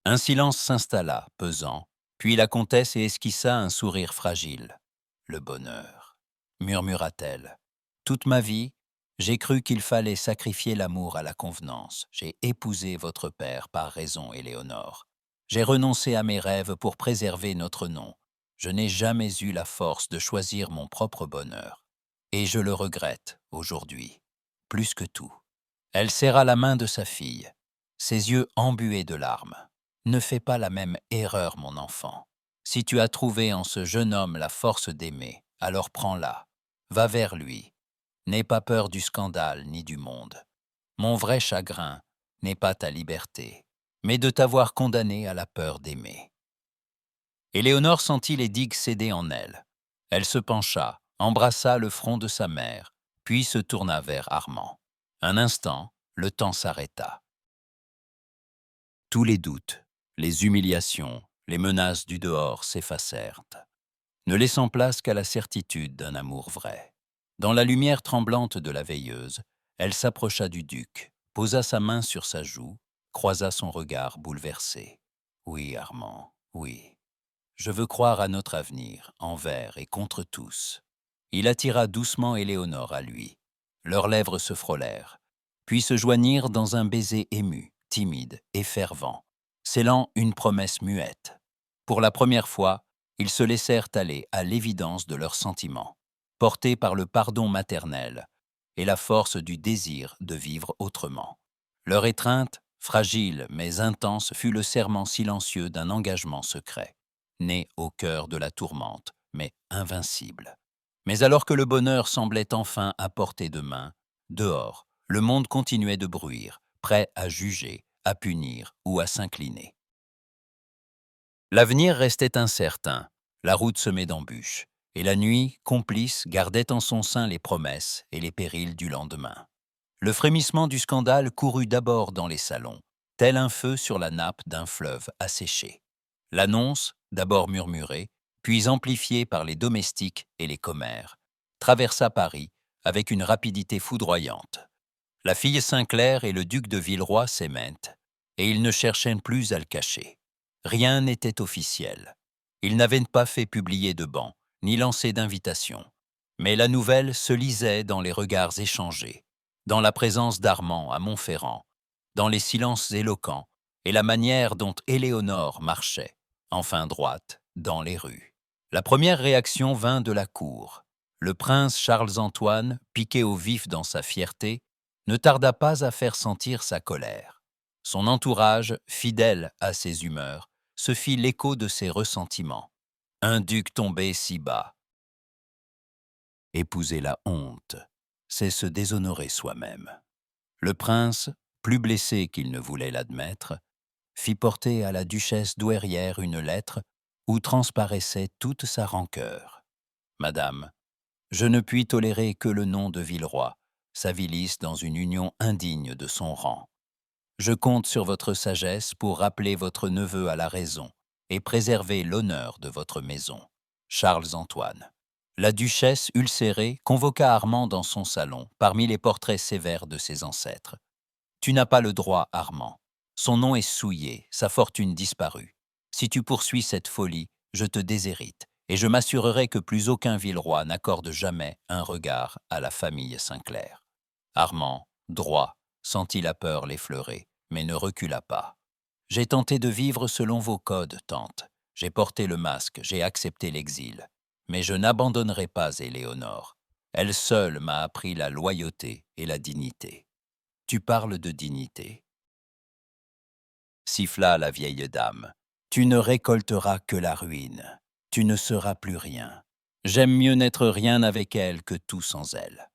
Un silence s'installa, pesant, puis la comtesse esquissa un sourire fragile. « Le bonheur, » murmura-t-elle. « Toute ma vie, j'ai cru qu'il fallait sacrifier l'amour à la convenance. J'ai épousé votre père par raison, Éléonore. J'ai renoncé à mes rêves pour préserver notre nom. Je n'ai jamais eu la force de choisir mon propre bonheur. Et je le regrette, aujourd'hui, plus que tout. » Elle serra la main de sa fille, ses yeux embués de larmes. « Ne fais pas la même erreur, mon enfant. Si tu as trouvé en ce jeune homme la force d'aimer, alors prends-la. Va vers lui. N'aie pas peur du scandale ni du monde. Mon vrai chagrin n'est pas ta liberté, mais de t'avoir condamné à la peur d'aimer. » Éléonore sentit les digues céder en elle. Elle se pencha, embrassa le front de sa mère, puis se tourna vers Armand. Un instant, le temps s'arrêta. Tous les doutes, les humiliations, les menaces du dehors s'effacèrent, ne laissant place qu'à la certitude d'un amour vrai. Dans la lumière tremblante de la veilleuse, elle s'approcha du duc, posa sa main sur sa joue, croisa son regard bouleversé. « Oui, Armand, oui. Je veux croire à notre avenir, envers et contre tous. » Il attira doucement Éléonore à lui. Leurs lèvres se frôlèrent, puis se joignirent dans un baiser ému, timide et fervent, scellant une promesse muette. Pour la première fois, ils se laissèrent aller à l'évidence de leurs sentiments, portés par le pardon maternel et la force du désir de vivre autrement. Leur étreinte, fragile mais intense, fut le serment silencieux d'un engagement secret, né au cœur de la tourmente, mais invincible. Mais alors que le bonheur semblait enfin à portée de main, dehors, le monde continuait de bruire, prêt à juger, à punir ou à s'incliner. L'avenir restait incertain, la route semée d'embûches, et la nuit, complice, gardait en son sein les promesses et les périls du lendemain. Le frémissement du scandale courut d'abord dans les salons, tel un feu sur la nappe d'un fleuve asséché. L'annonce, d'abord murmurée, puis amplifiée par les domestiques et les commères, traversa Paris avec une rapidité foudroyante. La fille Sinclair et le duc de Villeroy s'aimaient, et ils ne cherchaient plus à le cacher. Rien n'était officiel. Il n'avait pas fait publier de ban, ni lancé d'invitation. Mais la nouvelle se lisait dans les regards échangés, dans la présence d'Armand à Montferrand, dans les silences éloquents et la manière dont Éléonore marchait, enfin droite, dans les rues. La première réaction vint de la cour. Le prince Charles-Antoine, piqué au vif dans sa fierté, ne tarda pas à faire sentir sa colère. Son entourage, fidèle à ses humeurs, se fit l'écho de ses ressentiments. Un duc tombé si bas. Épouser la honte, c'est se déshonorer soi-même. Le prince, plus blessé qu'il ne voulait l'admettre, fit porter à la duchesse douairière une lettre où transparaissait toute sa rancœur. « Madame, je ne puis tolérer que le nom de Villeroy s'avilisse dans une union indigne de son rang. Je compte sur votre sagesse pour rappeler votre neveu à la raison et préserver l'honneur de votre maison. Charles-Antoine. » La duchesse, ulcérée, convoqua Armand dans son salon, parmi les portraits sévères de ses ancêtres. « Tu n'as pas le droit, Armand. Son nom est souillé, sa fortune disparue. Si tu poursuis cette folie, je te déshérite, et je m'assurerai que plus aucun Villeroy n'accorde jamais un regard à la famille Sinclair. » Armand, droit, sentit la peur l'effleurer, mais ne recula pas. « J'ai tenté de vivre selon vos codes, tante. J'ai porté le masque, j'ai accepté l'exil. Mais je n'abandonnerai pas Éléonore. Elle seule m'a appris la loyauté et la dignité. » « Tu parles de dignité, » siffla la vieille dame. « Tu ne récolteras que la ruine. Tu ne seras plus rien. J'aime mieux n'être rien avec elle que tout sans elle. »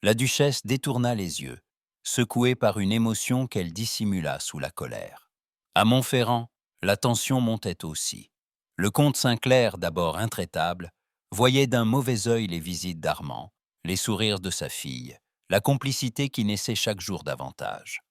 La duchesse détourna les yeux, secouée par une émotion qu'elle dissimula sous la colère. À Montferrand, la tension montait aussi. Le comte Sinclair, d'abord intraitable, voyait d'un mauvais œil les visites d'Armand, les sourires de sa fille, la complicité qui naissait chaque jour davantage.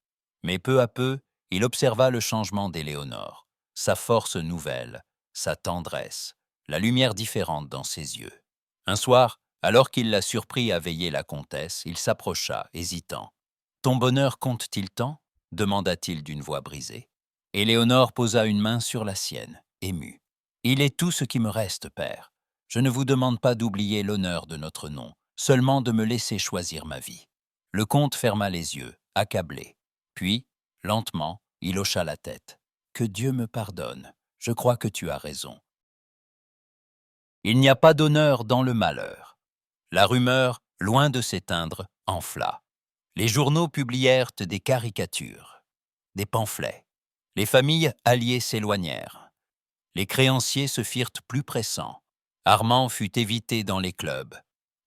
Mais peu à peu, il observa le changement d'Éléonore, sa force nouvelle, sa tendresse, la lumière différente dans ses yeux. Un soir, alors qu'il la surprit à veiller la comtesse, il s'approcha, hésitant. « Ton bonheur compte-t-il tant ?» demanda-t-il d'une voix brisée. Éléonore posa une main sur la sienne, émue. « Il est tout ce qui me reste, père. Je ne vous demande pas d'oublier l'honneur de notre nom, seulement de me laisser choisir ma vie. » Le comte ferma les yeux, accablé. Puis, lentement, il hocha la tête. « Que Dieu me pardonne, je crois que tu as raison. Il n'y a pas d'honneur dans le malheur. » La rumeur, loin de s'éteindre, enfla. Les journaux publièrent des caricatures, des pamphlets. Les familles alliées s'éloignèrent. Les créanciers se firent plus pressants. Armand fut évité dans les clubs.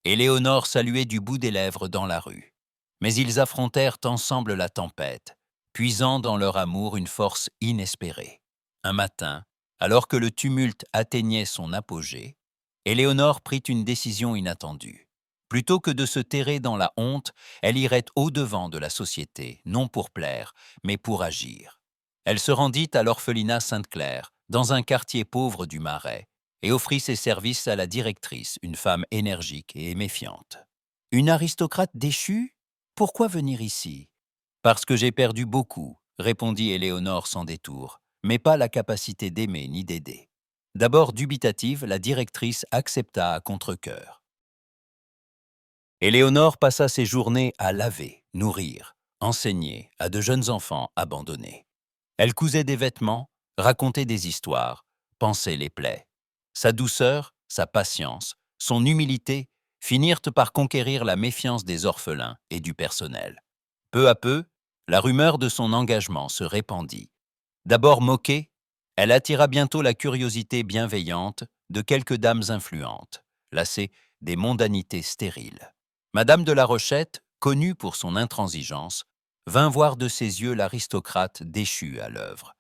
Éléonore saluait du bout des lèvres dans la rue. Mais ils affrontèrent ensemble la tempête, puisant dans leur amour une force inespérée. Un matin, alors que le tumulte atteignait son apogée, Éléonore prit une décision inattendue. Plutôt que de se terrer dans la honte, elle irait au-devant de la société, non pour plaire, mais pour agir. Elle se rendit à l'orphelinat Sainte-Claire, dans un quartier pauvre du Marais, et offrit ses services à la directrice, une femme énergique et méfiante. « Une aristocrate déchue ? Pourquoi venir ici ?»« Parce que j'ai perdu beaucoup, » répondit Éléonore sans détour, « mais pas la capacité d'aimer ni d'aider. » D'abord dubitative, la directrice accepta à contre-cœur. Éléonore passa ses journées à laver, nourrir, enseigner à de jeunes enfants abandonnés. Elle cousait des vêtements, racontait des histoires, pansait les plaies. Sa douceur, sa patience, son humilité finirent par conquérir la méfiance des orphelins et du personnel. Peu à peu, la rumeur de son engagement se répandit. D'abord moquée, elle attira bientôt la curiosité bienveillante de quelques dames influentes, lassées des mondanités stériles. Madame de la Rochette, connue pour son intransigeance, vint voir de ses yeux l'aristocrate déchu à l'œuvre.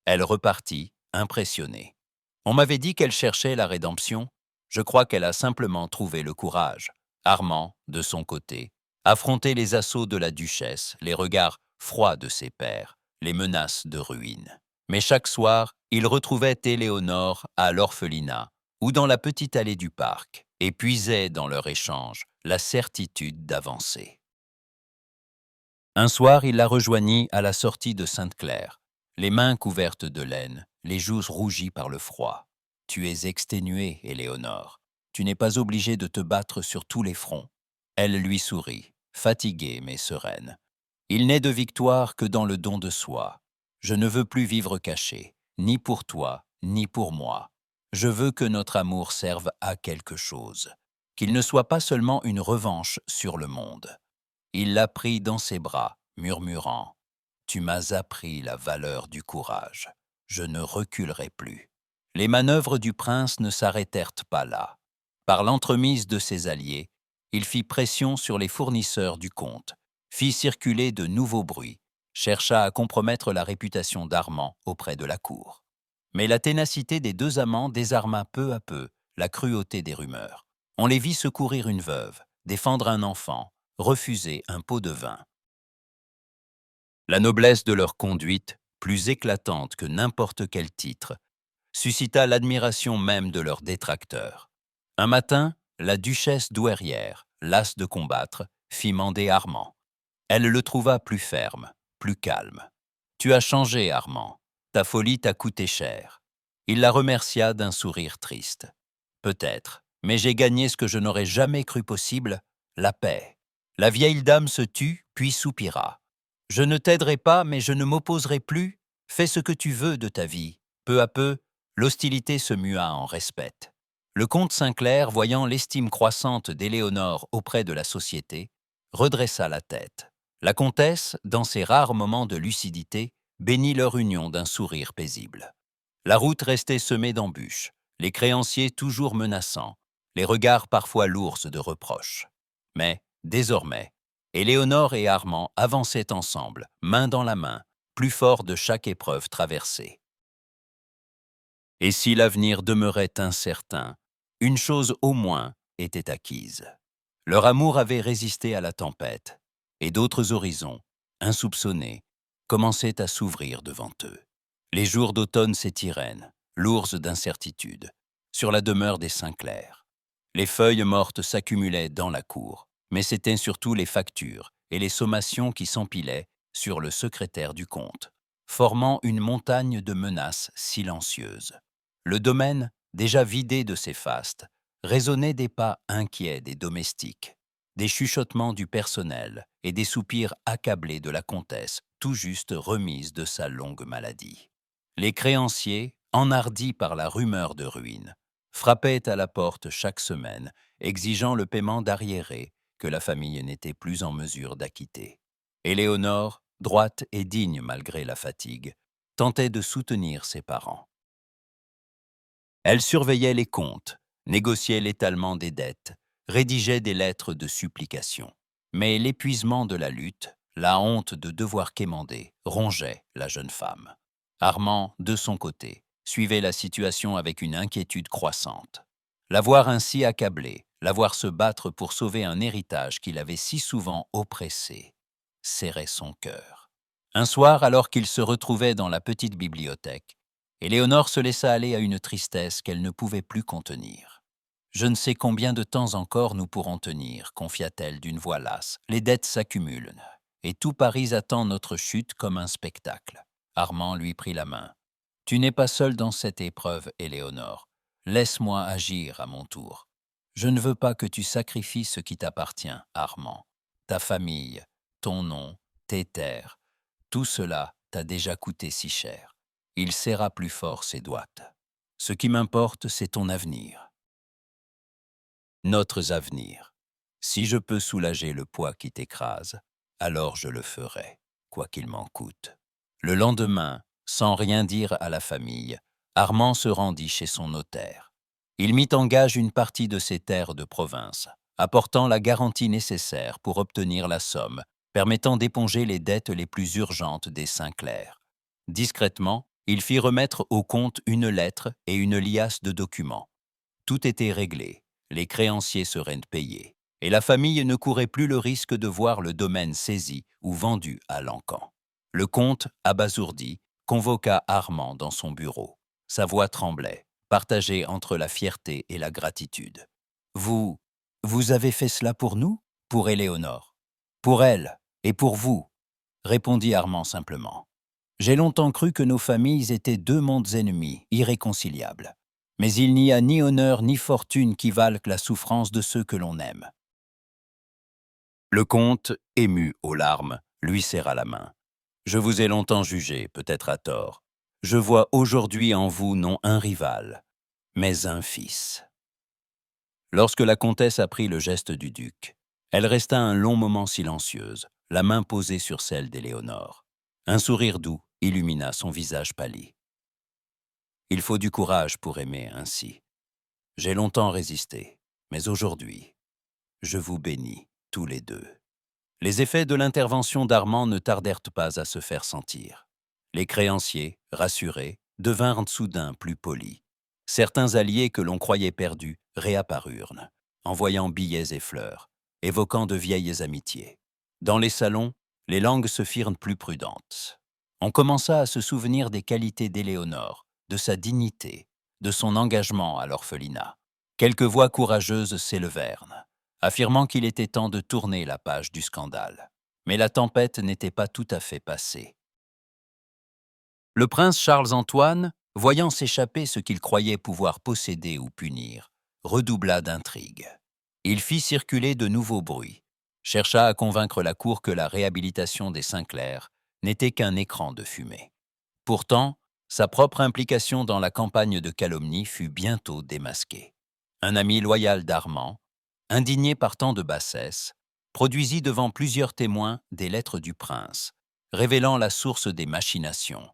Elle repartit, impressionnée. « On m'avait dit qu'elle cherchait la rédemption. Je crois qu'elle a simplement trouvé le courage. » Armand, de son côté, affrontait les assauts de la duchesse, les regards froids de ses pairs, les menaces de ruine. Mais chaque soir, il retrouvait Éléonore à l'orphelinat ou dans la petite allée du parc et puisait dans leur échange la certitude d'avancer. Un soir, il la rejoignit à la sortie de Sainte-Claire, les mains couvertes de laine, les joues rougies par le froid. Tu es exténuée, Éléonore. Tu n'es pas obligée de te battre sur tous les fronts. Elle lui sourit, fatiguée mais sereine. Il n'est de victoire que dans le don de soi. Je ne veux plus vivre caché, ni pour toi, ni pour moi. Je veux que notre amour serve à quelque chose, qu'il ne soit pas seulement une revanche sur le monde. Il la prit dans ses bras, murmurant « Tu m'as appris la valeur du courage. Je ne reculerai plus. » Les manœuvres du prince ne s'arrêtèrent pas là. Par l'entremise de ses alliés, il fit pression sur les fournisseurs du comte, fit circuler de nouveaux bruits, chercha à compromettre la réputation d'Armand auprès de la cour. Mais la ténacité des deux amants désarma peu à peu la cruauté des rumeurs. On les vit secourir une veuve, défendre un enfant, refuser un pot de vin. La noblesse de leur conduite, plus éclatante que n'importe quel titre, suscita l'admiration même de leurs détracteurs. Un matin, la duchesse douairière, lasse de combattre, fit mander Armand. Elle le trouva plus ferme, plus calme. « Tu as changé, Armand. Ta folie t'a coûté cher. » Il la remercia d'un sourire triste. « Peut-être, mais j'ai gagné ce que je n'aurais jamais cru possible, la paix. » La vieille dame se tut, puis soupira. « Je ne t'aiderai pas, mais je ne m'opposerai plus. Fais ce que tu veux de ta vie. » Peu à peu, l'hostilité se mua en respect. Le comte Sinclair, voyant l'estime croissante d'Éléonore auprès de la société, redressa la tête. La comtesse, dans ses rares moments de lucidité, bénit leur union d'un sourire paisible. La route restait semée d'embûches, les créanciers toujours menaçants, les regards parfois lourds de reproches. Mais, désormais, Éléonore et Armand avançaient ensemble, main dans la main, plus forts de chaque épreuve traversée. Et si l'avenir demeurait incertain, une chose au moins était acquise. Leur amour avait résisté à la tempête, et d'autres horizons, insoupçonnés, commençaient à s'ouvrir devant eux. Les jours d'automne s'étirèrent, lourds d'incertitude, sur la demeure des Sinclair. Les feuilles mortes s'accumulaient dans la cour, mais c'étaient surtout les factures et les sommations qui s'empilaient sur le secrétaire du comte, formant une montagne de menaces silencieuses. Le domaine, déjà vidé de ses fastes, résonnait des pas inquiets des domestiques, des chuchotements du personnel et des soupirs accablés de la comtesse, tout juste remise de sa longue maladie. Les créanciers, enhardis par la rumeur de ruine, frappaient à la porte chaque semaine, exigeant le paiement d'arriérés que la famille n'était plus en mesure d'acquitter. Éléonore, droite et digne malgré la fatigue, tentait de soutenir ses parents. Elle surveillait les comptes, négociait l'étalement des dettes, rédigeait des lettres de supplication. Mais l'épuisement de la lutte, la honte de devoir quémander, rongeait la jeune femme. Armand, de son côté, suivait la situation avec une inquiétude croissante. La voir ainsi accablée, la voir se battre pour sauver un héritage qu'il avait si souvent oppressé, serrait son cœur. Un soir, alors qu'il se retrouvait dans la petite bibliothèque, Éléonore se laissa aller à une tristesse qu'elle ne pouvait plus contenir. « Je ne sais combien de temps encore nous pourrons tenir, » confia-t-elle d'une voix lasse. « Les dettes s'accumulent, et tout Paris attend notre chute comme un spectacle. » Armand lui prit la main. « Tu n'es pas seule dans cette épreuve, Éléonore. Laisse-moi agir à mon tour. Je ne veux pas que tu sacrifies ce qui t'appartient, Armand. Ta famille, ton nom, tes terres, tout cela t'a déjà coûté si cher. » Il serra plus fort ses doigts. « Ce qui m'importe, c'est ton avenir. Notre avenir. Si je peux soulager le poids qui t'écrase, alors je le ferai, quoi qu'il m'en coûte. » Le lendemain, sans rien dire à la famille, Armand se rendit chez son notaire. Il mit en gage une partie de ses terres de province, apportant la garantie nécessaire pour obtenir la somme permettant d'éponger les dettes les plus urgentes des Sinclair. Discrètement, il fit remettre au comte une lettre et une liasse de documents. Tout était réglé, les créanciers seraient payés, et la famille ne courait plus le risque de voir le domaine saisi ou vendu à l'encan. Le comte, abasourdi, convoqua Armand dans son bureau. Sa voix tremblait, partagée entre la fierté et la gratitude. « Vous avez fait cela pour nous ? Pour Éléonore ? Pour elle et pour vous ?» répondit Armand simplement. « J'ai longtemps cru que nos familles étaient deux mondes ennemis, irréconciliables. Mais il n'y a ni honneur ni fortune qui valent la souffrance de ceux que l'on aime. Le comte, ému aux larmes, lui serra la main. Je vous ai longtemps jugé, peut-être à tort. Je vois aujourd'hui en vous non un rival, mais un fils. Lorsque la comtesse apprit le geste du duc, elle resta un long moment silencieuse, la main posée sur celle d'Éléonore. Un sourire doux illumina son visage pâli. Il faut du courage pour aimer ainsi. J'ai longtemps résisté, mais aujourd'hui, je vous bénis tous les deux. Les effets de l'intervention d'Armand ne tardèrent pas à se faire sentir. Les créanciers, rassurés, devinrent soudain plus polis. Certains alliés que l'on croyait perdus réapparurent, envoyant billets et fleurs, évoquant de vieilles amitiés. Dans les salons, les langues se firent plus prudentes. On commença à se souvenir des qualités d'Éléonore, de sa dignité, de son engagement à l'orphelinat. Quelques voix courageuses s'élevèrent, affirmant qu'il était temps de tourner la page du scandale. Mais la tempête n'était pas tout à fait passée. Le prince Charles-Antoine, voyant s'échapper ce qu'il croyait pouvoir posséder ou punir, redoubla d'intrigues. Il fit circuler de nouveaux bruits, chercha à convaincre la cour que la réhabilitation des Sinclair n'était qu'un écran de fumée. Pourtant, sa propre implication dans la campagne de calomnie fut bientôt démasquée. Un ami loyal d'Armand, indigné par tant de bassesse, produisit devant plusieurs témoins des lettres du prince, révélant la source des machinations.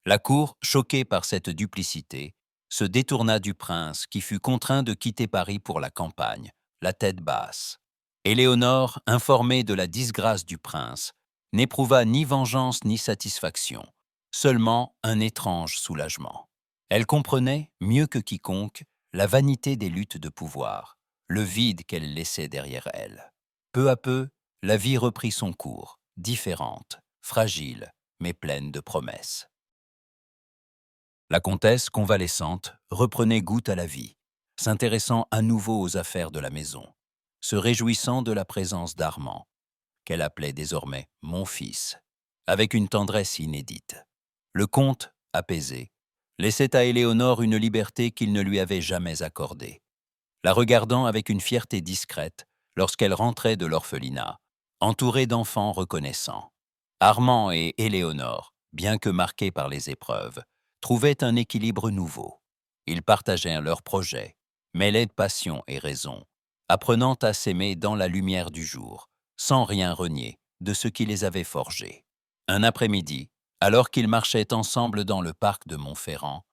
La cour, choquée par cette duplicité, se détourna du prince qui fut contraint de quitter Paris pour la campagne, la tête basse. Éléonore, informée de la disgrâce du prince, n'éprouva ni vengeance ni satisfaction, seulement un étrange soulagement. Elle comprenait, mieux que quiconque, la vanité des luttes de pouvoir, le vide qu'elle laissait derrière elle. Peu à peu, la vie reprit son cours, différente, fragile, mais pleine de promesses. La comtesse, convalescente, reprenait goût à la vie, s'intéressant à nouveau aux affaires de la maison, se réjouissant de la présence d'Armand, qu'elle appelait désormais « mon fils », avec une tendresse inédite. Le comte, apaisé, laissait à Éléonore une liberté qu'il ne lui avait jamais accordée, la regardant avec une fierté discrète lorsqu'elle rentrait de l'orphelinat, entourée d'enfants reconnaissants. Armand et Éléonore, bien que marqués par les épreuves, trouvaient un équilibre nouveau. Ils partagèrent leurs projets, mêlaient passion et raison, apprenant à s'aimer dans la lumière du jour, sans rien renier de ce qui les avait forgés. Un après-midi, alors qu'ils marchaient ensemble dans le parc de Montferrand,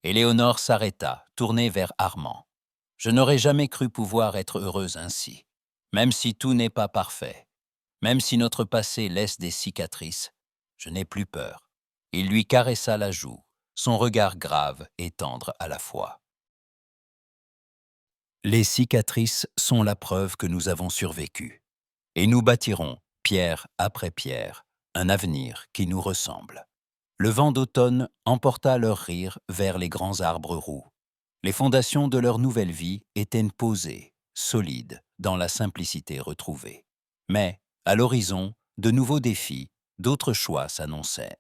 Éléonore s'arrêta, tournée vers Armand. « Je n'aurais jamais cru pouvoir être heureuse ainsi, même si tout n'est pas parfait. Même si notre passé laisse des cicatrices, je n'ai plus peur. » Il lui caressa la joue, son regard grave et tendre à la fois. Les cicatrices sont la preuve que nous avons survécu, et nous bâtirons, pierre après pierre, un avenir qui nous ressemble. Le vent d'automne emporta leur rire vers les grands arbres roux. Les fondations de leur nouvelle vie étaient posées, solides, dans la simplicité retrouvée. Mais, à l'horizon, de nouveaux défis, d'autres choix s'annonçaient.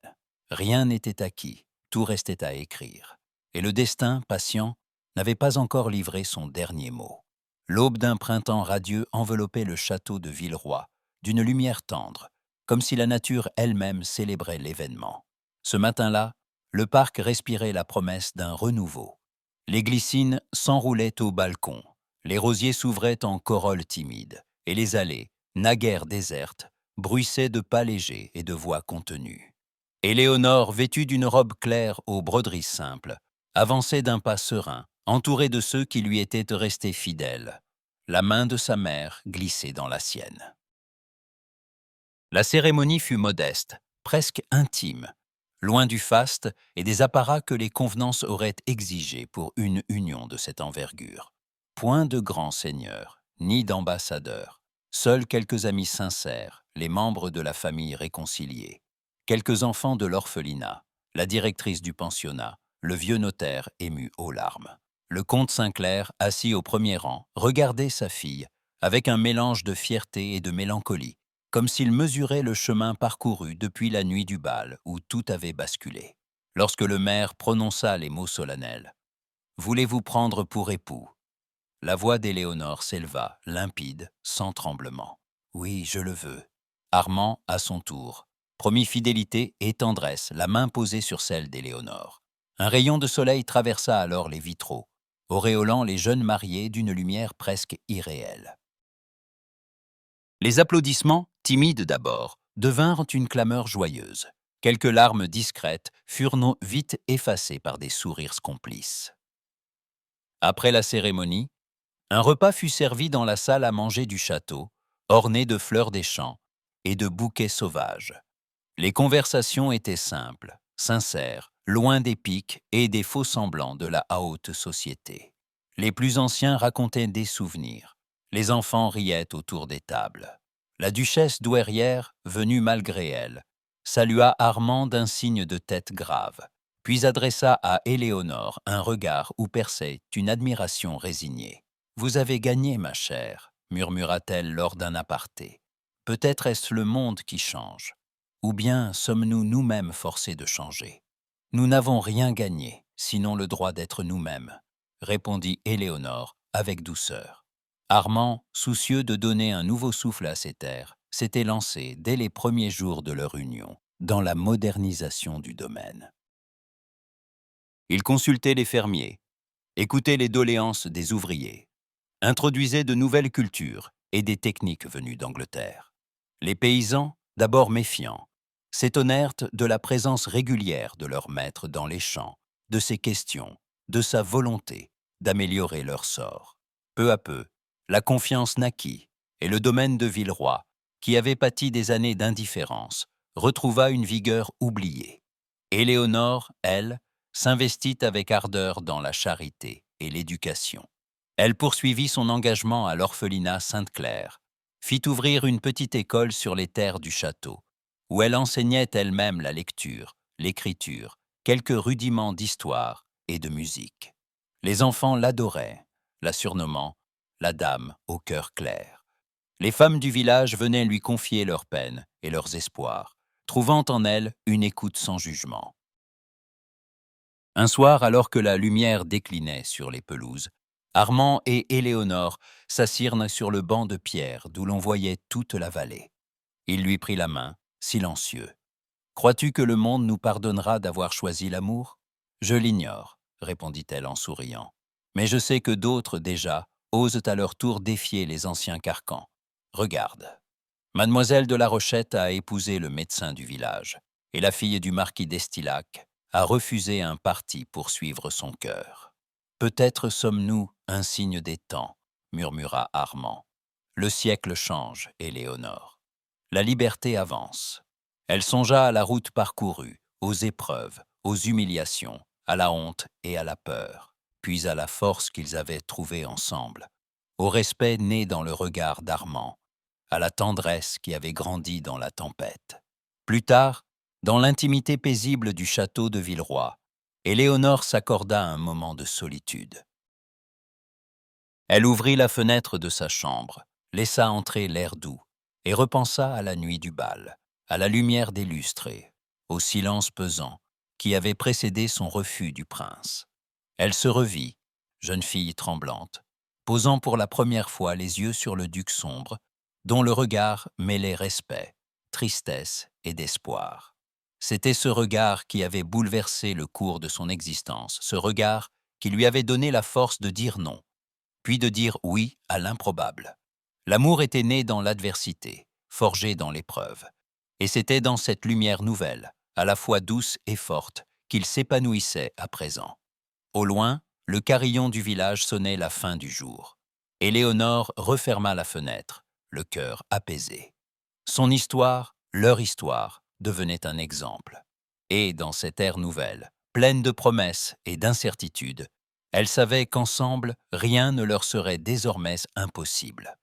Rien n'était acquis, tout restait à écrire. Et le destin, patient, n'avait pas encore livré son dernier mot. L'aube d'un printemps radieux enveloppait le château de Villeroy, d'une lumière tendre, comme si la nature elle-même célébrait l'événement. Ce matin-là, le parc respirait la promesse d'un renouveau. Les glycines s'enroulaient au balcon, les rosiers s'ouvraient en corolles timides, et les allées, naguère désertes, bruissaient de pas légers et de voix contenues. Éléonore, vêtue d'une robe claire aux broderies simples, avançait d'un pas serein, entourée de ceux qui lui étaient restés fidèles. La main de sa mère glissait dans la sienne. La cérémonie fut modeste, presque intime, loin du faste et des apparats que les convenances auraient exigés pour une union de cette envergure. Point de grands seigneurs, ni d'ambassadeurs, seuls quelques amis sincères, les membres de la famille réconciliée, quelques enfants de l'orphelinat, la directrice du pensionnat, le vieux notaire ému aux larmes. Le comte Sinclair, assis au premier rang, regardait sa fille avec un mélange de fierté et de mélancolie, comme s'il mesurait le chemin parcouru depuis la nuit du bal où tout avait basculé. Lorsque le maire prononça les mots solennels, Voulez-vous prendre pour époux ?» La voix d'Éléonore s'éleva, limpide, sans tremblement. « Oui, je le veux. » Armand, à son tour, promit fidélité et tendresse, la main posée sur celle d'Éléonore. Un rayon de soleil traversa alors les vitraux, auréolant les jeunes mariés d'une lumière presque irréelle. Les applaudissements, timides d'abord, devinrent une clameur joyeuse. Quelques larmes discrètes furent vite effacées par des sourires complices. Après la cérémonie, un repas fut servi dans la salle à manger du château, ornée de fleurs des champs et de bouquets sauvages. Les conversations étaient simples, sincères, loin des piques et des faux-semblants de la haute société. Les plus anciens racontaient des souvenirs. Les enfants riaient autour des tables. La duchesse douairière, venue malgré elle, salua Armand d'un signe de tête grave, puis adressa à Éléonore un regard où perçait une admiration résignée. « Vous avez gagné, ma chère », murmura-t-elle lors d'un aparté. « Peut-être est-ce le monde qui change. Ou bien sommes-nous nous-mêmes forcés de changer? Nous n'avons rien gagné, sinon le droit d'être nous-mêmes, » répondit Éléonore avec douceur. Armand, soucieux de donner un nouveau souffle à ses terres, s'était lancé, dès les premiers jours de leur union, dans la modernisation du domaine. Il consultait les fermiers, écoutait les doléances des ouvriers, introduisait de nouvelles cultures et des techniques venues d'Angleterre. Les paysans, d'abord méfiants, s'étonnèrent de la présence régulière de leur maître dans les champs, de ses questions, de sa volonté d'améliorer leur sort. Peu à peu, la confiance naquit et le domaine de Villeroy, qui avait pâti des années d'indifférence, retrouva une vigueur oubliée. Éléonore, elle, s'investit avec ardeur dans la charité et l'éducation. Elle poursuivit son engagement à l'orphelinat Sainte-Claire, fit ouvrir une petite école sur les terres du château, où elle enseignait elle-même la lecture, l'écriture, quelques rudiments d'histoire et de musique. Les enfants l'adoraient, la surnommant la dame au cœur clair. Les femmes du village venaient lui confier leurs peines et leurs espoirs, trouvant en elle une écoute sans jugement. Un soir, alors que la lumière déclinait sur les pelouses, Armand et Éléonore s'assirent sur le banc de pierre d'où l'on voyait toute la vallée. Il lui prit la main, silencieux. « Crois-tu que le monde nous pardonnera d'avoir choisi l'amour ? » « Je l'ignore, » répondit-elle en souriant. « Mais je sais que d'autres, déjà, osent à leur tour défier les anciens carcans. Regarde. Mademoiselle de la Rochette a épousé le médecin du village, et la fille du marquis d'Estillac a refusé un parti pour suivre son cœur. Peut-être sommes-nous un signe des temps, » murmura Armand. Le siècle change, Éléonore. La liberté avance. Elle songea à la route parcourue, aux épreuves, aux humiliations, à la honte et à la peur, puis à la force qu'ils avaient trouvée ensemble, au respect né dans le regard d'Armand, à la tendresse qui avait grandi dans la tempête. Plus tard, dans l'intimité paisible du château de Villeroy, Éléonore s'accorda un moment de solitude. Elle ouvrit la fenêtre de sa chambre, laissa entrer l'air doux, et repensa à la nuit du bal, à la lumière des lustres et au silence pesant qui avait précédé son refus du prince. Elle se revit, jeune fille tremblante, posant pour la première fois les yeux sur le duc sombre, dont le regard mêlait respect, tristesse et d'espoir. C'était ce regard qui avait bouleversé le cours de son existence, ce regard qui lui avait donné la force de dire non, puis de dire oui à l'improbable. L'amour était né dans l'adversité, forgé dans l'épreuve. Et c'était dans cette lumière nouvelle, à la fois douce et forte, qu'il s'épanouissait à présent. Au loin, le carillon du village sonnait la fin du jour. Éléonore referma la fenêtre, le cœur apaisé. Son histoire, leur histoire, devenait un exemple. Et dans cette ère nouvelle, pleine de promesses et d'incertitudes, elles savaient qu'ensemble, rien ne leur serait désormais impossible.